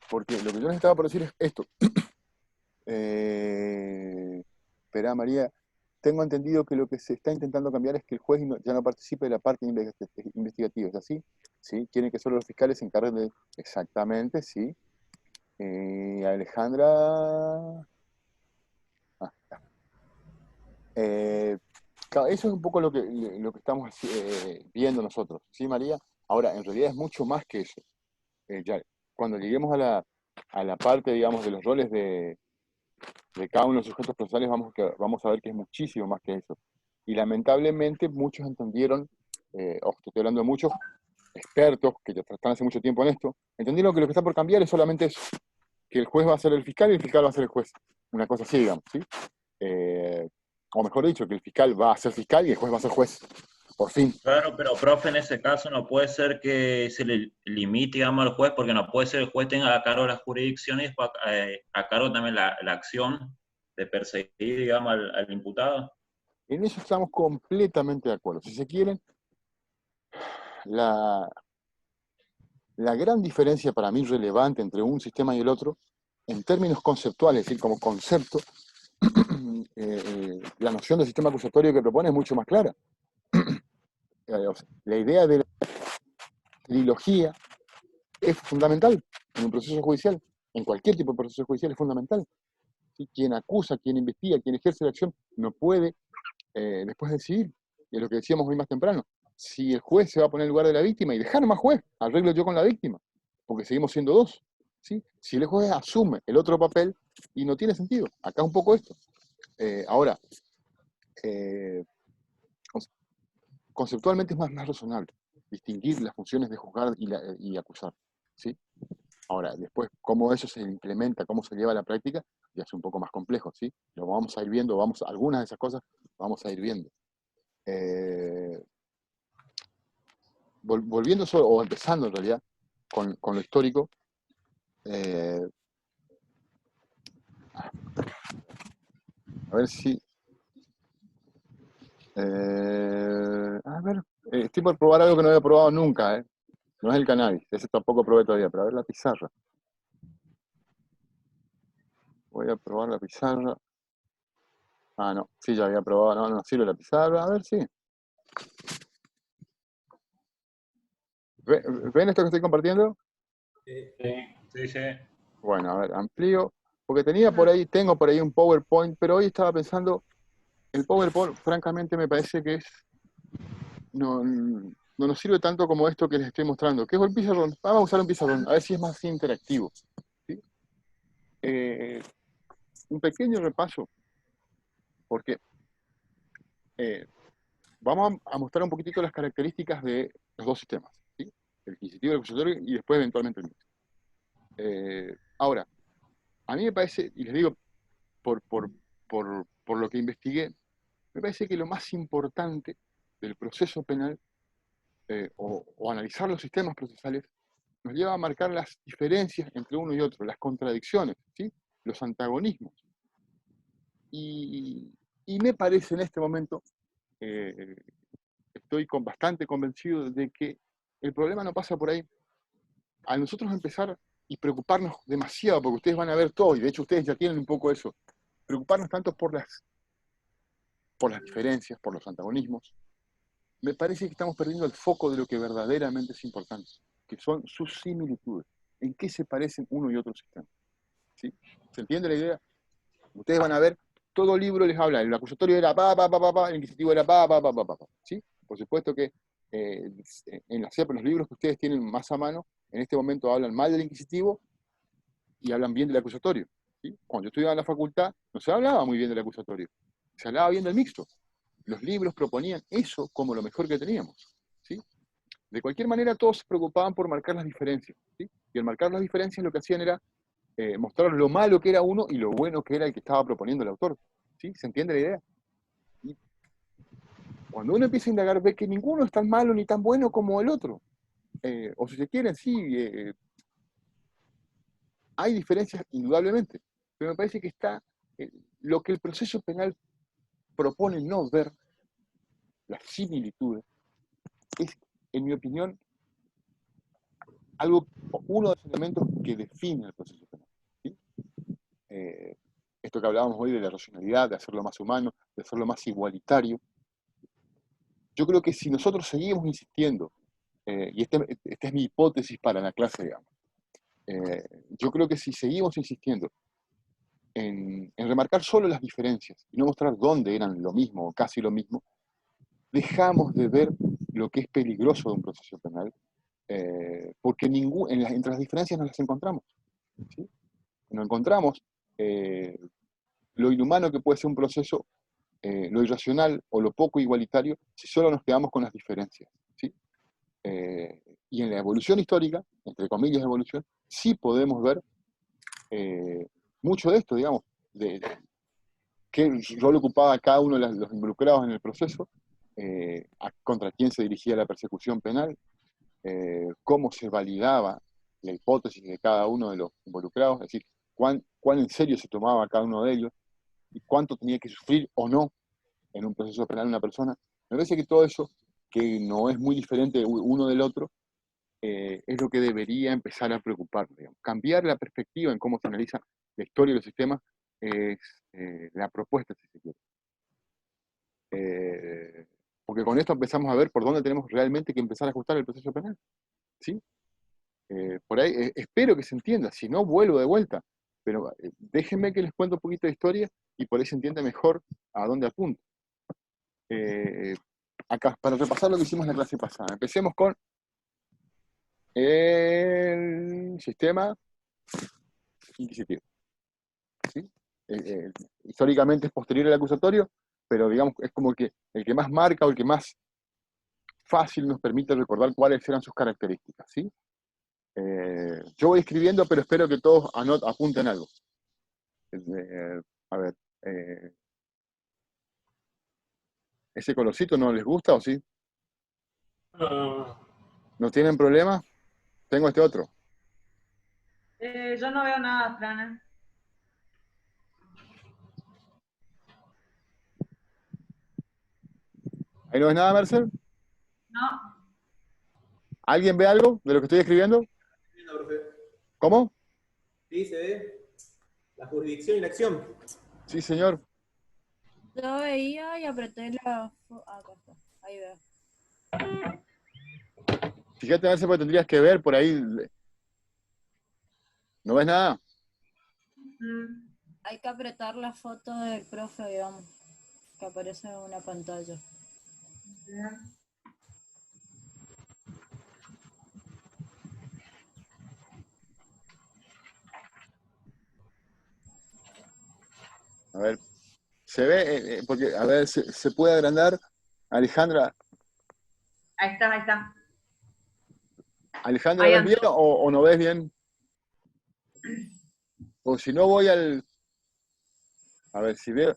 Porque lo que yo necesitaba por decir es esto. Espera, María, tengo entendido que lo que se está intentando cambiar es que el juez ya no participe de la parte investigativa, ¿es así? ¿Sí? Quieren que solo los fiscales se encarguen de... Exactamente, sí. Alejandra... Claro, eso es un poco lo que estamos viendo nosotros, ¿sí, María? Ahora, en realidad es mucho más que eso. Ya, cuando lleguemos a la parte, digamos, de los roles de cada uno de los sujetos procesales, vamos a ver que es muchísimo más que eso. Y lamentablemente muchos entendieron, estoy hablando de muchos expertos que ya están hace mucho tiempo en esto, entendieron que lo que está por cambiar es solamente eso, que el juez va a ser el fiscal y el fiscal va a ser el juez. Una cosa así, digamos, ¿sí? O mejor dicho, que el fiscal va a ser fiscal y el juez va a ser juez. Por fin. Claro, pero profe, en ese caso no puede ser que se le limite, digamos, al juez, porque no puede ser el juez tenga a cargo las jurisdicciones, a cargo también la acción de perseguir, digamos, al imputado. En eso estamos completamente de acuerdo. Si se quieren, la gran diferencia para mí relevante entre un sistema y el otro, en términos conceptuales, es decir, como concepto, la noción del sistema acusatorio que propone es mucho más clara. La idea de la trilogía es fundamental en un proceso judicial, en cualquier tipo de proceso judicial es fundamental. ¿Sí? Quien acusa, quien investiga, quien ejerce la acción, no puede después decidir, y es lo que decíamos hoy más temprano. si el juez se va a poner en lugar de la víctima y dejar más juez, arreglo yo con la víctima, porque seguimos siendo dos. ¿Sí? Si el juez asume el otro papel, y no tiene sentido. Acá un poco esto. Ahora, conceptualmente es más razonable distinguir las funciones de juzgar y acusar. ¿Sí? Ahora, después, cómo eso se implementa, cómo se lleva a la práctica, ya es un poco más complejo. ¿Sí? Lo vamos a ir viendo, algunas de esas cosas vamos a ir viendo. Volviendo o empezando en realidad con lo histórico, a ver si... a ver, estoy por probar algo que no había probado nunca, No es el cannabis, ese tampoco probé todavía, pero a ver la pizarra. Voy a probar la pizarra. Ah, no, sí, ya había probado, no sirve la pizarra, a ver, sí. ¿Ven esto que estoy compartiendo? Sí. Bueno, a ver, amplío. Porque tengo por ahí un PowerPoint, pero hoy estaba pensando, el PowerPoint, francamente, me parece que no nos sirve tanto como esto que les estoy mostrando. ¿Qué es el pizarrón? Vamos a usar un pizarrón, a ver si es más interactivo. ¿Sí? Un pequeño repaso, porque vamos a mostrar un poquitito las características de los dos sistemas, ¿sí? El inquisitivo y el acusatorio, y después eventualmente el mixto. Ahora, a mí me parece, y les digo por lo que investigué, me parece que lo más importante del proceso penal, o analizar los sistemas procesales, nos lleva a marcar las diferencias entre uno y otro, las contradicciones, ¿sí? Los antagonismos. Y me parece en este momento, estoy bastante convencido de que el problema no pasa por ahí. Al nosotros empezar y preocuparnos demasiado, porque ustedes van a ver todo, y de hecho ustedes ya tienen un poco eso, preocuparnos tanto por las diferencias, por los antagonismos, me parece que estamos perdiendo el foco de lo que verdaderamente es importante, que son sus similitudes, en qué se parecen uno y otro sistema. ¿Sí? ¿Se entiende la idea? Ustedes van a ver, todo libro les habla, el acusatorio era el inquisitivo era ¿sí? Por supuesto que en los libros que ustedes tienen más a mano, en este momento hablan mal del inquisitivo y hablan bien del acusatorio. ¿Sí? Cuando yo estudiaba en la facultad, no se hablaba muy bien del acusatorio, se hablaba bien del mixto. Los libros proponían eso como lo mejor que teníamos. ¿Sí? De cualquier manera, todos se preocupaban por marcar las diferencias. ¿Sí? Y al marcar las diferencias lo que hacían era mostrar lo malo que era uno y lo bueno que era el que estaba proponiendo el autor. ¿Sí? ¿Se entiende la idea? Y cuando uno empieza a indagar, ve que ninguno es tan malo ni tan bueno como el otro. O si se quieren, sí, hay diferencias indudablemente, pero me parece que está lo que el proceso penal propone no ver, las similitudes, es, en mi opinión, uno de los elementos que define el proceso penal. ¿Sí? Esto que hablábamos hoy de la racionalidad, de hacerlo más humano, de hacerlo más igualitario. Yo creo que si nosotros seguimos insistiendo, y esta es mi hipótesis para la clase, digamos, yo creo que si seguimos insistiendo en remarcar solo las diferencias y no mostrar dónde eran lo mismo o casi lo mismo, dejamos de ver lo que es peligroso de un proceso penal, porque entre las diferencias no las encontramos. ¿Sí? No encontramos lo inhumano que puede ser un proceso, lo irracional o lo poco igualitario, si solo nos quedamos con las diferencias. ¿Sí? Y en la evolución histórica, entre comillas evolución, sí podemos ver mucho de esto, digamos, de qué rol ocupaba cada uno de los involucrados en el proceso, contra quién se dirigía la persecución penal, cómo se validaba la hipótesis de cada uno de los involucrados, es decir, cuán en serio se tomaba cada uno de ellos, y cuánto tenía que sufrir o no en un proceso penal una persona. Me parece que todo eso, que no es muy diferente uno del otro, es lo que debería empezar a preocuparnos. Cambiar la perspectiva en cómo se analiza la historia de los sistemas es la propuesta, si se quiere. Porque con esto empezamos a ver por dónde tenemos realmente que empezar a ajustar el proceso penal. ¿Sí? Por ahí espero que se entienda, si no vuelvo de vuelta, pero déjenme que les cuente un poquito de historia y por ahí se entiende mejor a dónde apunto. acá, para repasar lo que hicimos en la clase pasada. Empecemos con el sistema inquisitivo. ¿Sí? Históricamente es posterior al acusatorio, pero digamos es como que el que más marca o el que más fácil nos permite recordar cuáles eran sus características. ¿Sí? Yo voy escribiendo, pero espero que todos apunten algo. A ver, ¿ese colorcito no les gusta o sí? ¿No tienen problema? Tengo este otro. Yo no veo nada, Fran. ¿Ahí no ves nada, Merced? No. ¿Alguien ve algo de lo que estoy escribiendo? ¿Cómo? Sí, se ve la jurisdicción y la acción. Sí, señor. Yo veía y apreté la... acá está, ahí veo. Fíjate, Merced, porque tendrías que ver por ahí. ¿No ves nada? Hay que apretar la foto del profe, digamos, que aparece en una pantalla. A ver, se ve, porque, a ver, se puede agrandar. Alejandra, Ahí está, ahí está. Alejandra, Ahí ¿ves ando. bien o no ves bien? O si no voy al... A ver, si veo...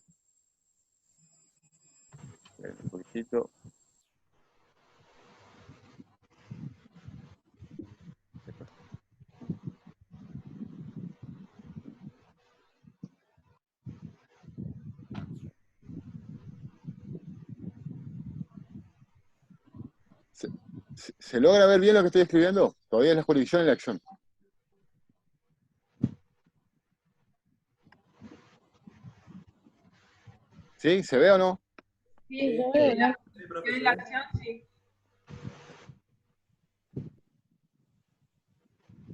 Un poquitito. ¿Se logra ver bien lo que estoy escribiendo? Todavía es la jurisdicción y la acción. ¿Sí? ¿Se ve o no? Sí, yo Sí, veo bien. la acción, sí.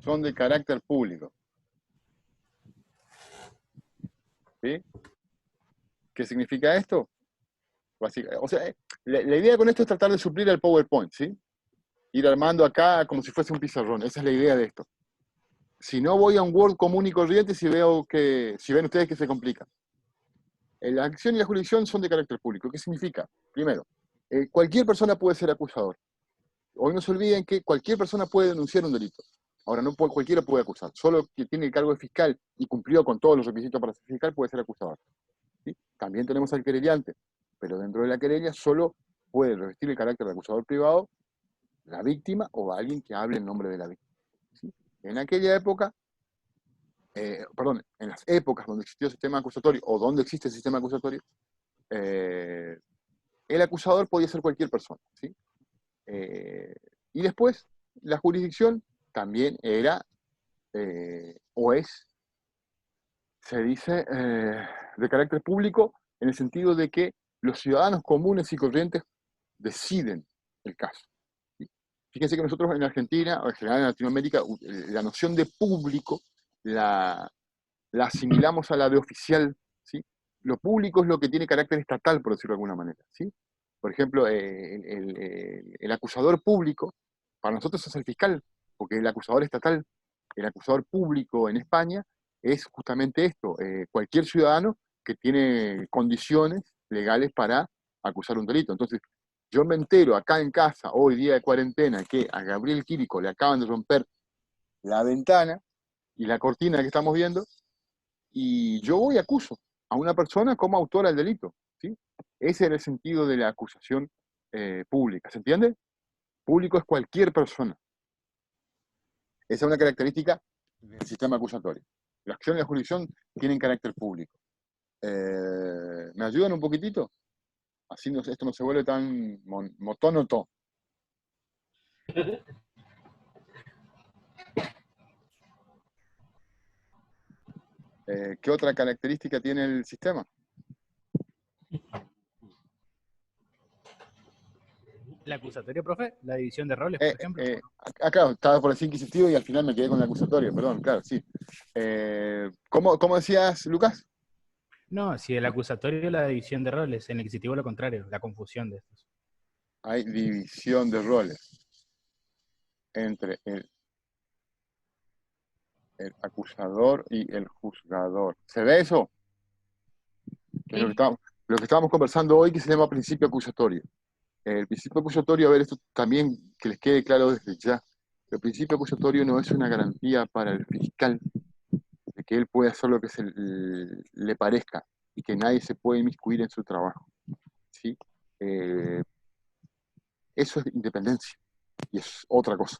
Son de carácter público. ¿Sí? ¿Qué significa esto? O sea, la idea con esto es tratar de suplir el PowerPoint, ¿sí? Ir armando acá como si fuese un pizarrón. Esa es la idea de esto. Si no voy a un Word común y corriente, si ven ustedes que se complica. La acción y la jurisdicción son de carácter público. ¿Qué significa? Primero, cualquier persona puede ser acusador. Hoy no se olviden que cualquier persona puede denunciar un delito. Ahora, no cualquiera puede acusar. Solo quien tiene el cargo de fiscal y cumplió con todos los requisitos para ser fiscal puede ser acusador. ¿Sí? También tenemos al querellante, pero dentro de la querella solo puede revestir el carácter de acusador privado la víctima o alguien que hable en nombre de la víctima. ¿Sí? En aquella época, en las épocas donde existió el sistema acusatorio o donde existe el sistema acusatorio, el acusador podía ser cualquier persona. ¿Sí? Y después, la jurisdicción también era, o es, se dice, de carácter público, en el sentido de que los ciudadanos comunes y corrientes deciden el caso. ¿Sí? Fíjense que nosotros en Argentina, o en general en Latinoamérica, la noción de público la asimilamos a la de oficial. ¿Sí? Lo público es lo que tiene carácter estatal, por decirlo de alguna manera. ¿Sí? Por ejemplo, el acusador público, para nosotros es el fiscal, porque el acusador estatal, el acusador público en España, es justamente esto, cualquier ciudadano que tiene condiciones legales para acusar un delito. Entonces, yo me entero acá en casa, hoy día de cuarentena, que a Gabriel Quirico le acaban de romper la ventana y la cortina que estamos viendo, y yo voy y acuso a una persona como autora del delito. ¿Sí? Ese era el sentido de la acusación pública. ¿Se entiende? Público es cualquier persona. Esa es una característica del sistema acusatorio. La acción y la jurisdicción tienen carácter público. ¿Me ayudan un poquitito? Así esto no se vuelve tan monótono. ¿Qué otra característica tiene el sistema? El acusatorio, profe, la división de roles, por ejemplo. Claro, estaba por decir inquisitivo y al final me quedé con el acusatorio, perdón, claro, sí. ¿Cómo decías, Lucas? No, si el acusatorio es la división de roles, en el inquisitivo lo contrario, la confusión de estos. hay división de roles entre el acusador y el juzgador. ¿Se ve eso? Que es lo que estábamos conversando hoy, que se llama principio acusatorio. El principio acusatorio, a ver, esto también que les quede claro desde ya. El principio acusatorio no es una garantía para el fiscal de que él puede hacer lo que le parezca y que nadie se puede inmiscuir en su trabajo. ¿Sí? Eso es independencia y es otra cosa.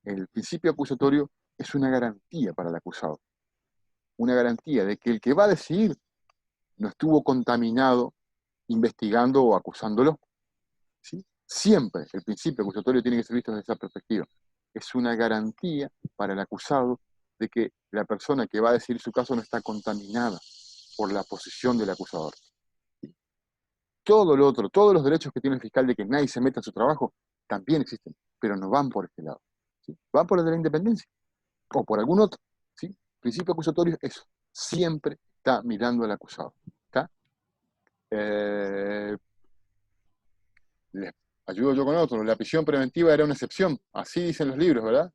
El principio acusatorio es una garantía para el acusado. Una garantía de que el que va a decidir no estuvo contaminado investigando o acusándolo. ¿Sí? Siempre el principio acusatorio tiene que ser visto desde esa perspectiva. Es una garantía para el acusado de que la persona que va a decidir su caso no está contaminada por la posición del acusador. ¿Sí? Todo lo otro, todos los derechos que tiene el fiscal de que nadie se meta en su trabajo, también existen, pero no van por este lado. ¿Sí? Van por el de la independencia, o por algún otro. ¿Sí? Principio acusatorio es eso. Siempre está mirando al acusado. ¿Está? Les ayudo yo con otro. La prisión preventiva era una excepción. Así dicen los libros, ¿verdad?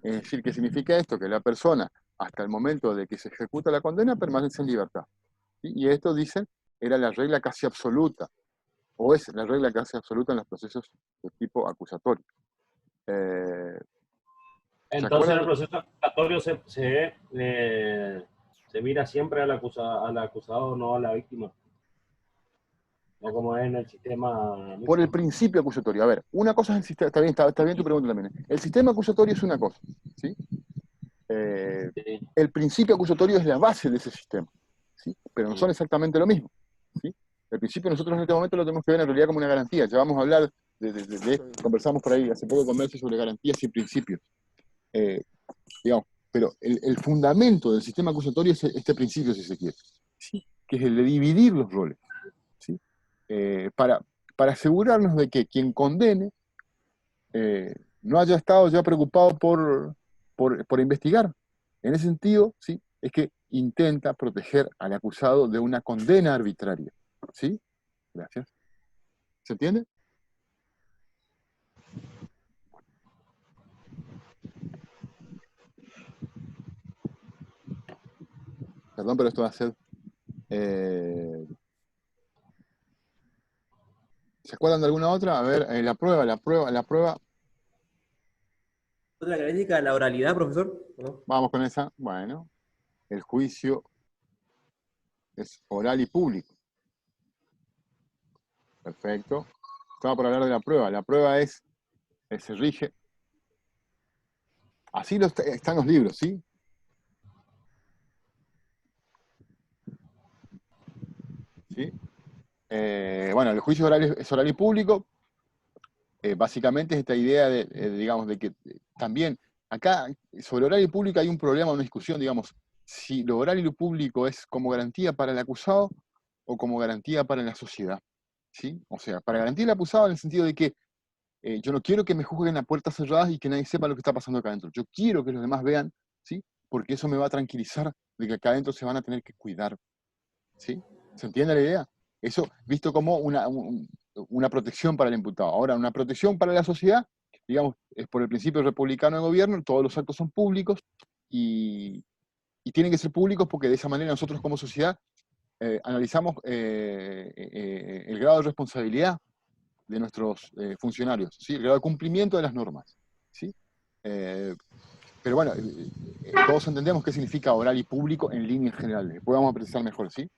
Es decir, ¿qué significa esto? Que la persona, hasta el momento de que se ejecuta la condena, permanece en libertad. ¿Sí? Y esto, dicen, era la regla casi absoluta, o es la regla casi absoluta en los procesos de tipo acusatorio. ¿Se Entonces, en el acuerdan? proceso acusatorio se mira siempre al acusado, no a la víctima. No como es en el sistema Por el mixto. principio acusatorio. A ver, una cosa es el sistema, está bien tu pregunta también. El sistema acusatorio es una cosa, ¿sí? Sí. El principio acusatorio es la base de ese sistema, ¿sí? Pero no son exactamente lo mismo, ¿sí? El principio nosotros en este momento lo tenemos que ver en realidad como una garantía. Ya vamos a hablar de esto, conversamos por ahí hace poco con Merce sobre garantías y principios. Digamos, pero el fundamento del sistema acusatorio es este principio, si se quiere, ¿sí? Que es el de dividir los roles, ¿sí? Para asegurarnos de que quien condene no haya estado ya preocupado por investigar. En ese sentido, ¿sí? Es que intenta proteger al acusado de una condena arbitraria. ¿Sí? Gracias. ¿Se entiende? Perdón, pero esto va a ser... ¿se acuerdan de alguna otra? A ver, la prueba. ¿Otra característica de la oralidad, profesor? ¿No? Vamos con esa. Bueno, el juicio es oral y público. Perfecto. Estaba por hablar de la prueba. La prueba se rige. Así están los libros, ¿sí? ¿Sí? Bueno, el juicio oral es oral y público. Básicamente es esta idea digamos, de que también acá sobre oral y público hay un problema, una discusión, digamos, si lo oral y lo público es como garantía para el acusado o como garantía para la sociedad. ¿Sí? O sea, para garantía al acusado en el sentido de que yo no quiero que me juzguen a puertas cerradas y que nadie sepa lo que está pasando acá adentro. Yo quiero que los demás vean, ¿sí? Porque eso me va a tranquilizar de que acá adentro se van a tener que cuidar. ¿Sí? ¿Se entiende la idea? Eso visto como una protección para el imputado. Ahora, una protección para la sociedad, digamos, es por el principio republicano de gobierno, todos los actos son públicos y tienen que ser públicos porque de esa manera nosotros como sociedad analizamos el grado de responsabilidad de nuestros funcionarios, ¿sí? El grado de cumplimiento de las normas. ¿Sí? Pero bueno, todos entendemos qué significa oral y público en líneas generales. Después vamos a precisar mejor, ¿sí?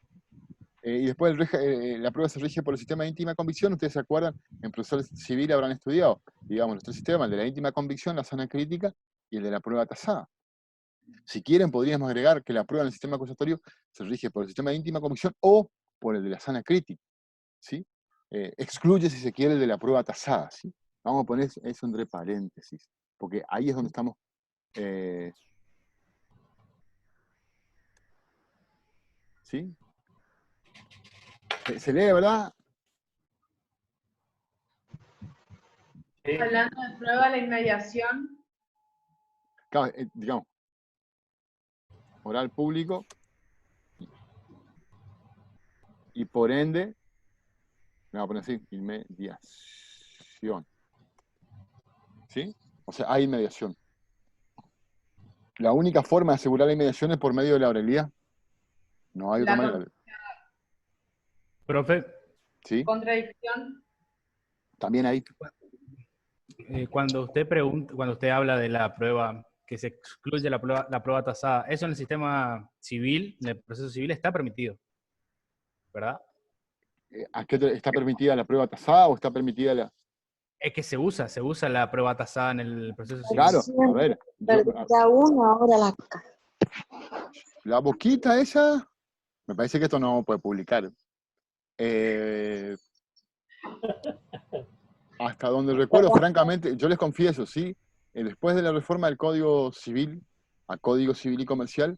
Y después la prueba se rige por el sistema de íntima convicción. Ustedes se acuerdan, en profesor civil habrán estudiado, digamos, los tres sistemas, el de la íntima convicción, la sana crítica y el de la prueba tasada. Si quieren, podríamos agregar que la prueba en el sistema acusatorio se rige por el sistema de íntima convicción o por el de la sana crítica. ¿Sí? Excluye, si se quiere, el de la prueba tasada. ¿Sí? Vamos a poner eso entre paréntesis, porque ahí es donde estamos... ¿sí? ¿Se lee, verdad? Sí. Hablando de prueba, la inmediación. Claro, digamos, oral público y por ende Le vamos a poner así, inmediación. ¿Sí? O sea, hay inmediación. La única forma de asegurar la inmediación es por medio de la oralidad. No hay otra La manera. Profe, ¿Sí? contradicción. También hay. cuando usted pregunta, cuando usted habla de la prueba, que se excluye la prueba tasada, eso en el sistema civil, en el proceso civil está permitido, ¿verdad? ¿A qué está permitida la prueba tasada o está permitida la...? Es que se usa la prueba tasada en el proceso civil. Claro, a ver. Perdía uno, ahora la... La boquita esa, me parece que esto no puede publicar. Hasta donde recuerdo, francamente, yo les confieso, sí, después de la reforma del Código Civil, a Código Civil y Comercial,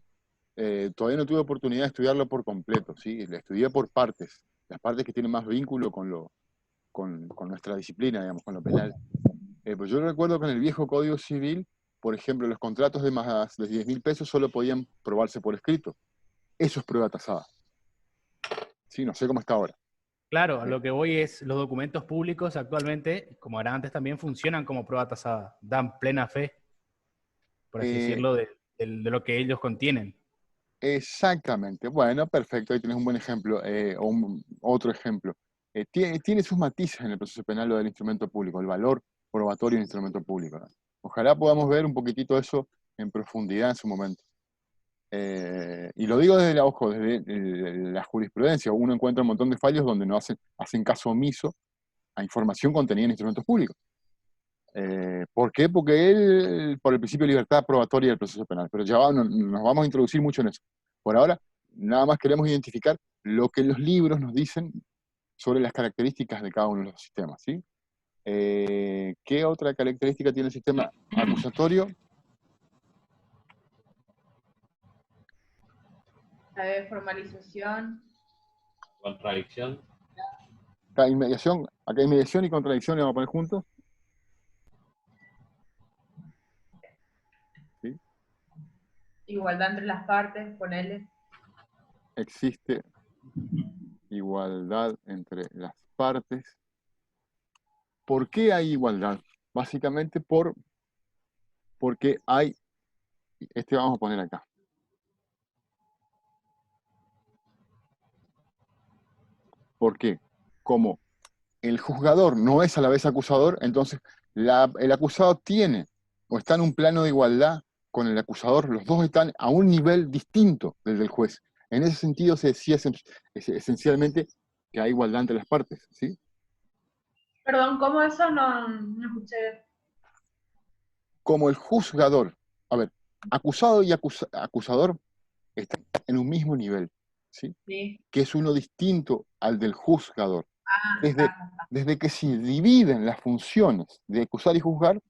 todavía no tuve oportunidad de estudiarlo por completo, sí, la estudié por partes, las partes que tienen más vínculo con nuestra disciplina, digamos, con lo penal. Pues yo recuerdo que en el viejo Código Civil, por ejemplo, los contratos de más de 10.000 pesos solo podían probarse por escrito. Eso es prueba tasada. Sí, no sé cómo está ahora. Claro, a lo que voy es, los documentos públicos actualmente, como era antes también, funcionan como prueba tasada, dan plena fe, por así decirlo, de lo que ellos contienen. Exactamente. Bueno, perfecto. Ahí tienes un buen ejemplo, otro ejemplo. Tiene sus matices en el proceso penal lo del instrumento público, el valor probatorio del instrumento público, ¿no? Ojalá podamos ver un poquitito eso en profundidad en su momento. Y lo digo desde desde la jurisprudencia. Uno encuentra un montón de fallos donde no hacen caso omiso a información contenida en instrumentos públicos. ¿Por qué? Porque por el principio de libertad probatoria del proceso penal. Pero ya nos vamos a introducir mucho en eso. Por ahora, nada más queremos identificar lo que los libros nos dicen sobre las características de cada uno de los sistemas, ¿sí? ¿Qué otra característica tiene el sistema acusatorio? Formalización. Contradicción. Acá inmediación y contradicción le vamos a poner juntos. ¿Sí? Igualdad entre las partes, ponele. Existe igualdad entre las partes. ¿Por qué hay igualdad? Básicamente porque hay, vamos a poner acá. ¿Por qué? Como el juzgador no es a la vez acusador, entonces el acusado tiene o está en un plano de igualdad con el acusador, los dos están a un nivel distinto del del juez. En ese sentido se decía esencialmente que hay igualdad entre las partes, ¿sí? Perdón, ¿cómo eso? No escuché. Como el juzgador, a ver, acusado y acusador están en un mismo nivel, ¿sí? Sí. Que es uno distinto al del juzgador. Ah, Desde que se dividen las funciones de acusar y juzgar,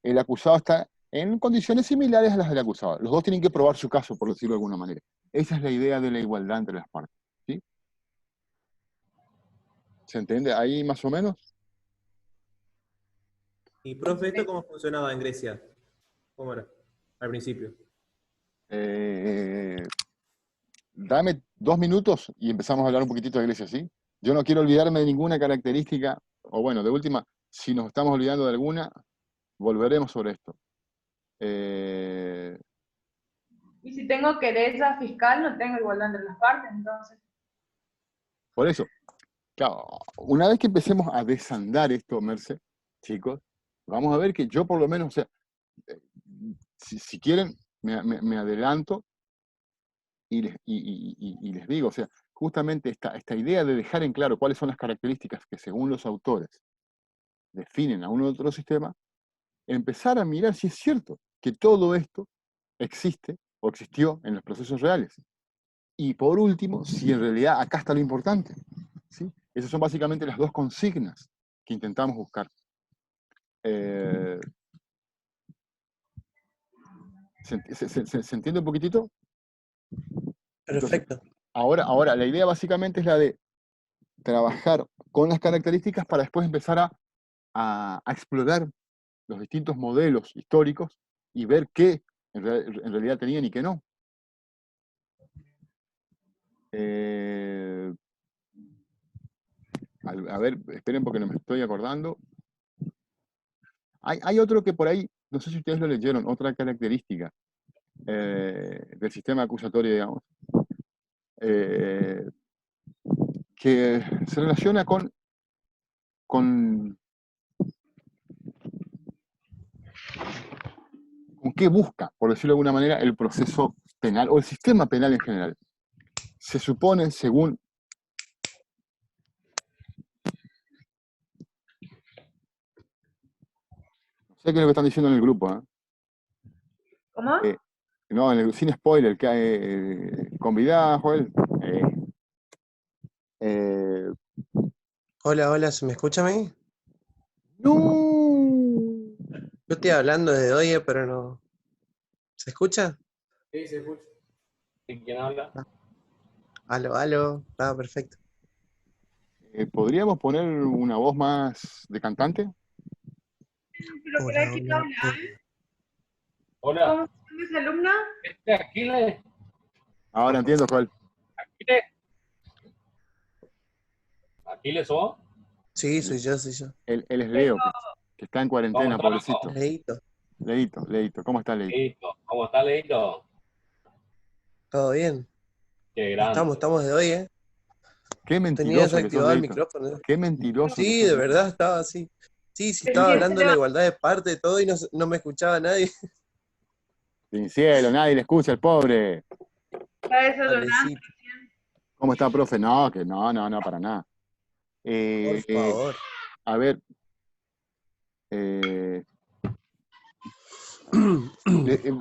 el acusado está en condiciones similares a las del acusado. Los dos tienen que probar su caso, por decirlo de alguna manera. Esa es la idea de la igualdad entre las partes, ¿sí? ¿Se entiende ahí más o menos? Y profe, ¿esto cómo funcionaba en Grecia? ¿Cómo era? Al principio. Dame 2 minutos y empezamos a hablar un poquitito de Grecia, ¿sí? Yo no quiero olvidarme de ninguna característica, o bueno, de última, si nos estamos olvidando de alguna, volveremos sobre esto. Y si tengo querella fiscal, no tengo igualdad entre las partes, entonces. Por eso, claro, una vez que empecemos a desandar esto, Merce, chicos, vamos a ver que yo por lo menos, o sea, si quieren, me adelanto y les digo, o sea, justamente esta idea de dejar en claro cuáles son las características que según los autores definen a un otro sistema, empezar a mirar si es cierto que todo esto existe o existió en los procesos reales. Y por último, si en realidad acá está lo importante, ¿sí? Esas son básicamente las dos consignas que intentamos buscar. ¿Se entiende un poquitito? Perfecto. Entonces, ahora, la idea básicamente es la de trabajar con las características para después empezar a explorar los distintos modelos históricos y ver qué en realidad tenían y qué no. A ver, esperen porque no me estoy acordando. Hay otro que por ahí, no sé si ustedes lo leyeron, otra característica del sistema acusatorio, digamos, que se relaciona con qué busca, por decirlo de alguna manera, el proceso penal o el sistema penal en general. Se supone, según... No sé qué es lo que están diciendo en el grupo, ¿eh? ¿Cómo? No, sin spoiler, convidá, Joel. Hola, hola, ¿se me escucha a mí? ¡No! Yo estoy hablando desde hoy, pero no. ¿Se escucha? Sí, se escucha. ¿Y quién habla? Aló, aló. Ah, perfecto. ¿Podríamos poner una voz más de cantante? Pero por Hola, aquí no hola, habla, hola. ¿eh? Hola, ¿Cómo se llama esa alumna? Aquiles. Ahora entiendo, Joel. Aquiles. ¿Aquiles sos? Sí, soy yo, soy yo. Él es Pero, Leo, que está en ¿Cómo cuarentena, estás, pobrecito. loco? Leito, Leito. ¿Cómo está Leito? Listo. ¿Cómo está, Leito? ¿todo bien? Qué Estamos, grande. estamos de hoy, ¿eh? Qué Tenía mentiroso que sos, desactivado el Leito. micrófono. Qué mentiroso que Sí, sos, de Leito. verdad estaba así. Sí, sí, es estaba que hablando de la igualdad de parte, todo, y no me escuchaba nadie. Sin cielo, nadie le escucha al pobre. está desayunando. Pobrecito, ¿Cómo está, profe? No, que no, para nada. por Eh, eh, favor. a ver, eh,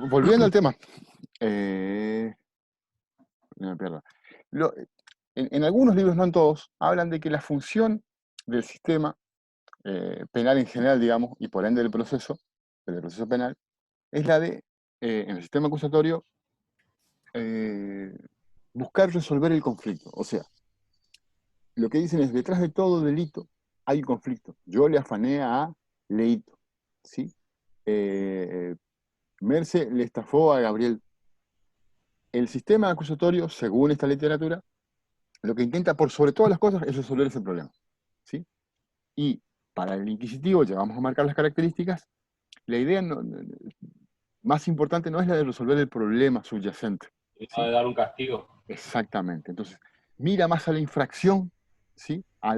volviendo al tema. No me pierdo. En algunos libros, no en todos, hablan de que la función del sistema penal en general, digamos, y por ende del proceso penal, es la de, en el sistema acusatorio, buscar resolver el conflicto. O sea, lo que dicen es, detrás de todo delito hay conflicto. Yo le afané a Leito, ¿sí? Merce le estafó a Gabriel. El sistema acusatorio, según esta literatura, lo que intenta por sobre todas las cosas es resolver ese problema, ¿sí? Y para el inquisitivo, ya vamos a marcar las características, la idea más importante no es la de resolver el problema subyacente, Y no ¿sí? de dar un castigo. Exactamente. Entonces, mira más a la infracción, ¿sí? A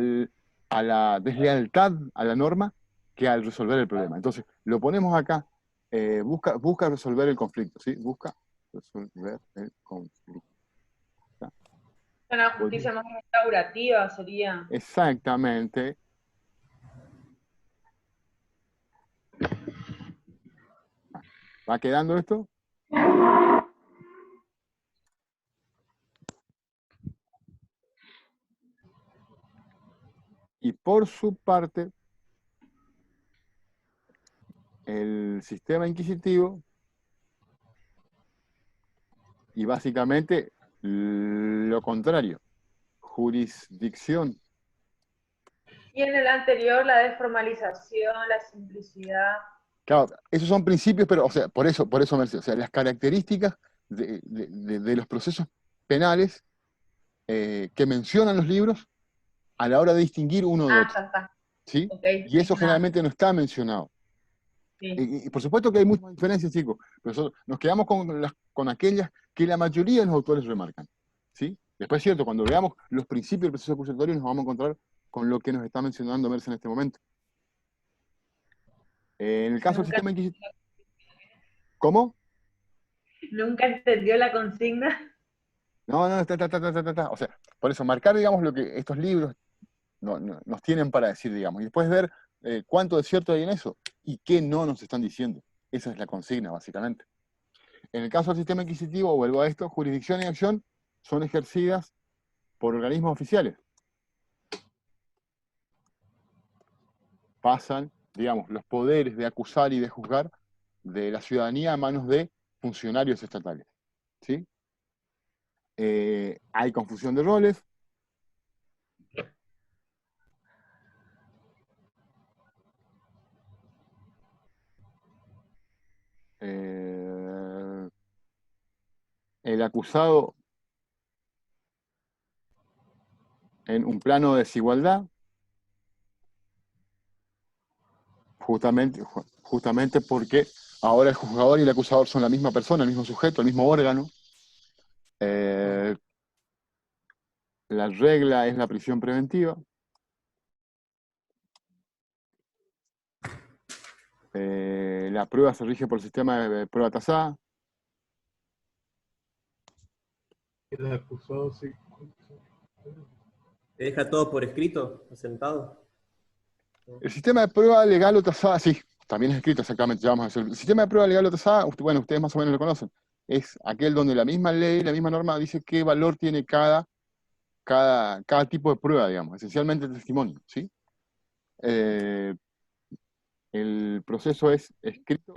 la deslealtad a la norma que al resolver el problema. Entonces, lo ponemos acá, busca resolver el conflicto, ¿sí? Busca resolver el conflicto. Una justicia más restaurativa sería. Exactamente. ¿Va quedando esto? Y por su parte, el sistema inquisitivo, y básicamente lo contrario, jurisdicción. Y en el anterior, la desformalización, la simplicidad. Claro, esos son principios, pero, o sea, por eso, Mercedes, o sea, las características de los procesos penales que mencionan los libros a la hora de distinguir uno de Ah, otro, ya está. ¿sí? Ok, Y eso nada. generalmente no está mencionado. Sí. Y por supuesto que hay muchas diferencias, chicos, pero nos quedamos con aquellas que la mayoría de los autores remarcan, ¿sí? Después es cierto, cuando veamos los principios del proceso acusatorio nos vamos a encontrar con lo que nos está mencionando Merce en este momento. En el caso del Nunca, sistema inquisitorio... ¿Cómo? nunca entendió la consigna. No, o sea, por eso, marcar, digamos, lo que estos libros nos tienen para decir, digamos, y después ver cuánto de cierto hay en eso y qué no nos están diciendo. Esa es la consigna, básicamente. En el caso del sistema inquisitivo, vuelvo a esto, jurisdicción y acción son ejercidas por organismos oficiales. Pasan, digamos, los poderes de acusar y de juzgar de la ciudadanía a manos de funcionarios estatales, ¿sí? Hay confusión de roles. El acusado en un plano de desigualdad, justamente porque ahora el juzgador y el acusador son la misma persona, el mismo sujeto, el mismo órgano. La regla es la prisión preventiva. La prueba se rige por el sistema de prueba tasada. El acusado sí. ¿Te deja todo por escrito, asentado? El sistema de prueba legal o tasada, sí, también es escrito exactamente, ya vamos a hacer. El sistema de prueba legal o tasada, bueno, ustedes más o menos lo conocen, es aquel donde la misma ley, la misma norma dice qué valor tiene cada tipo de prueba, digamos, esencialmente el testimonio, ¿sí? El proceso es escrito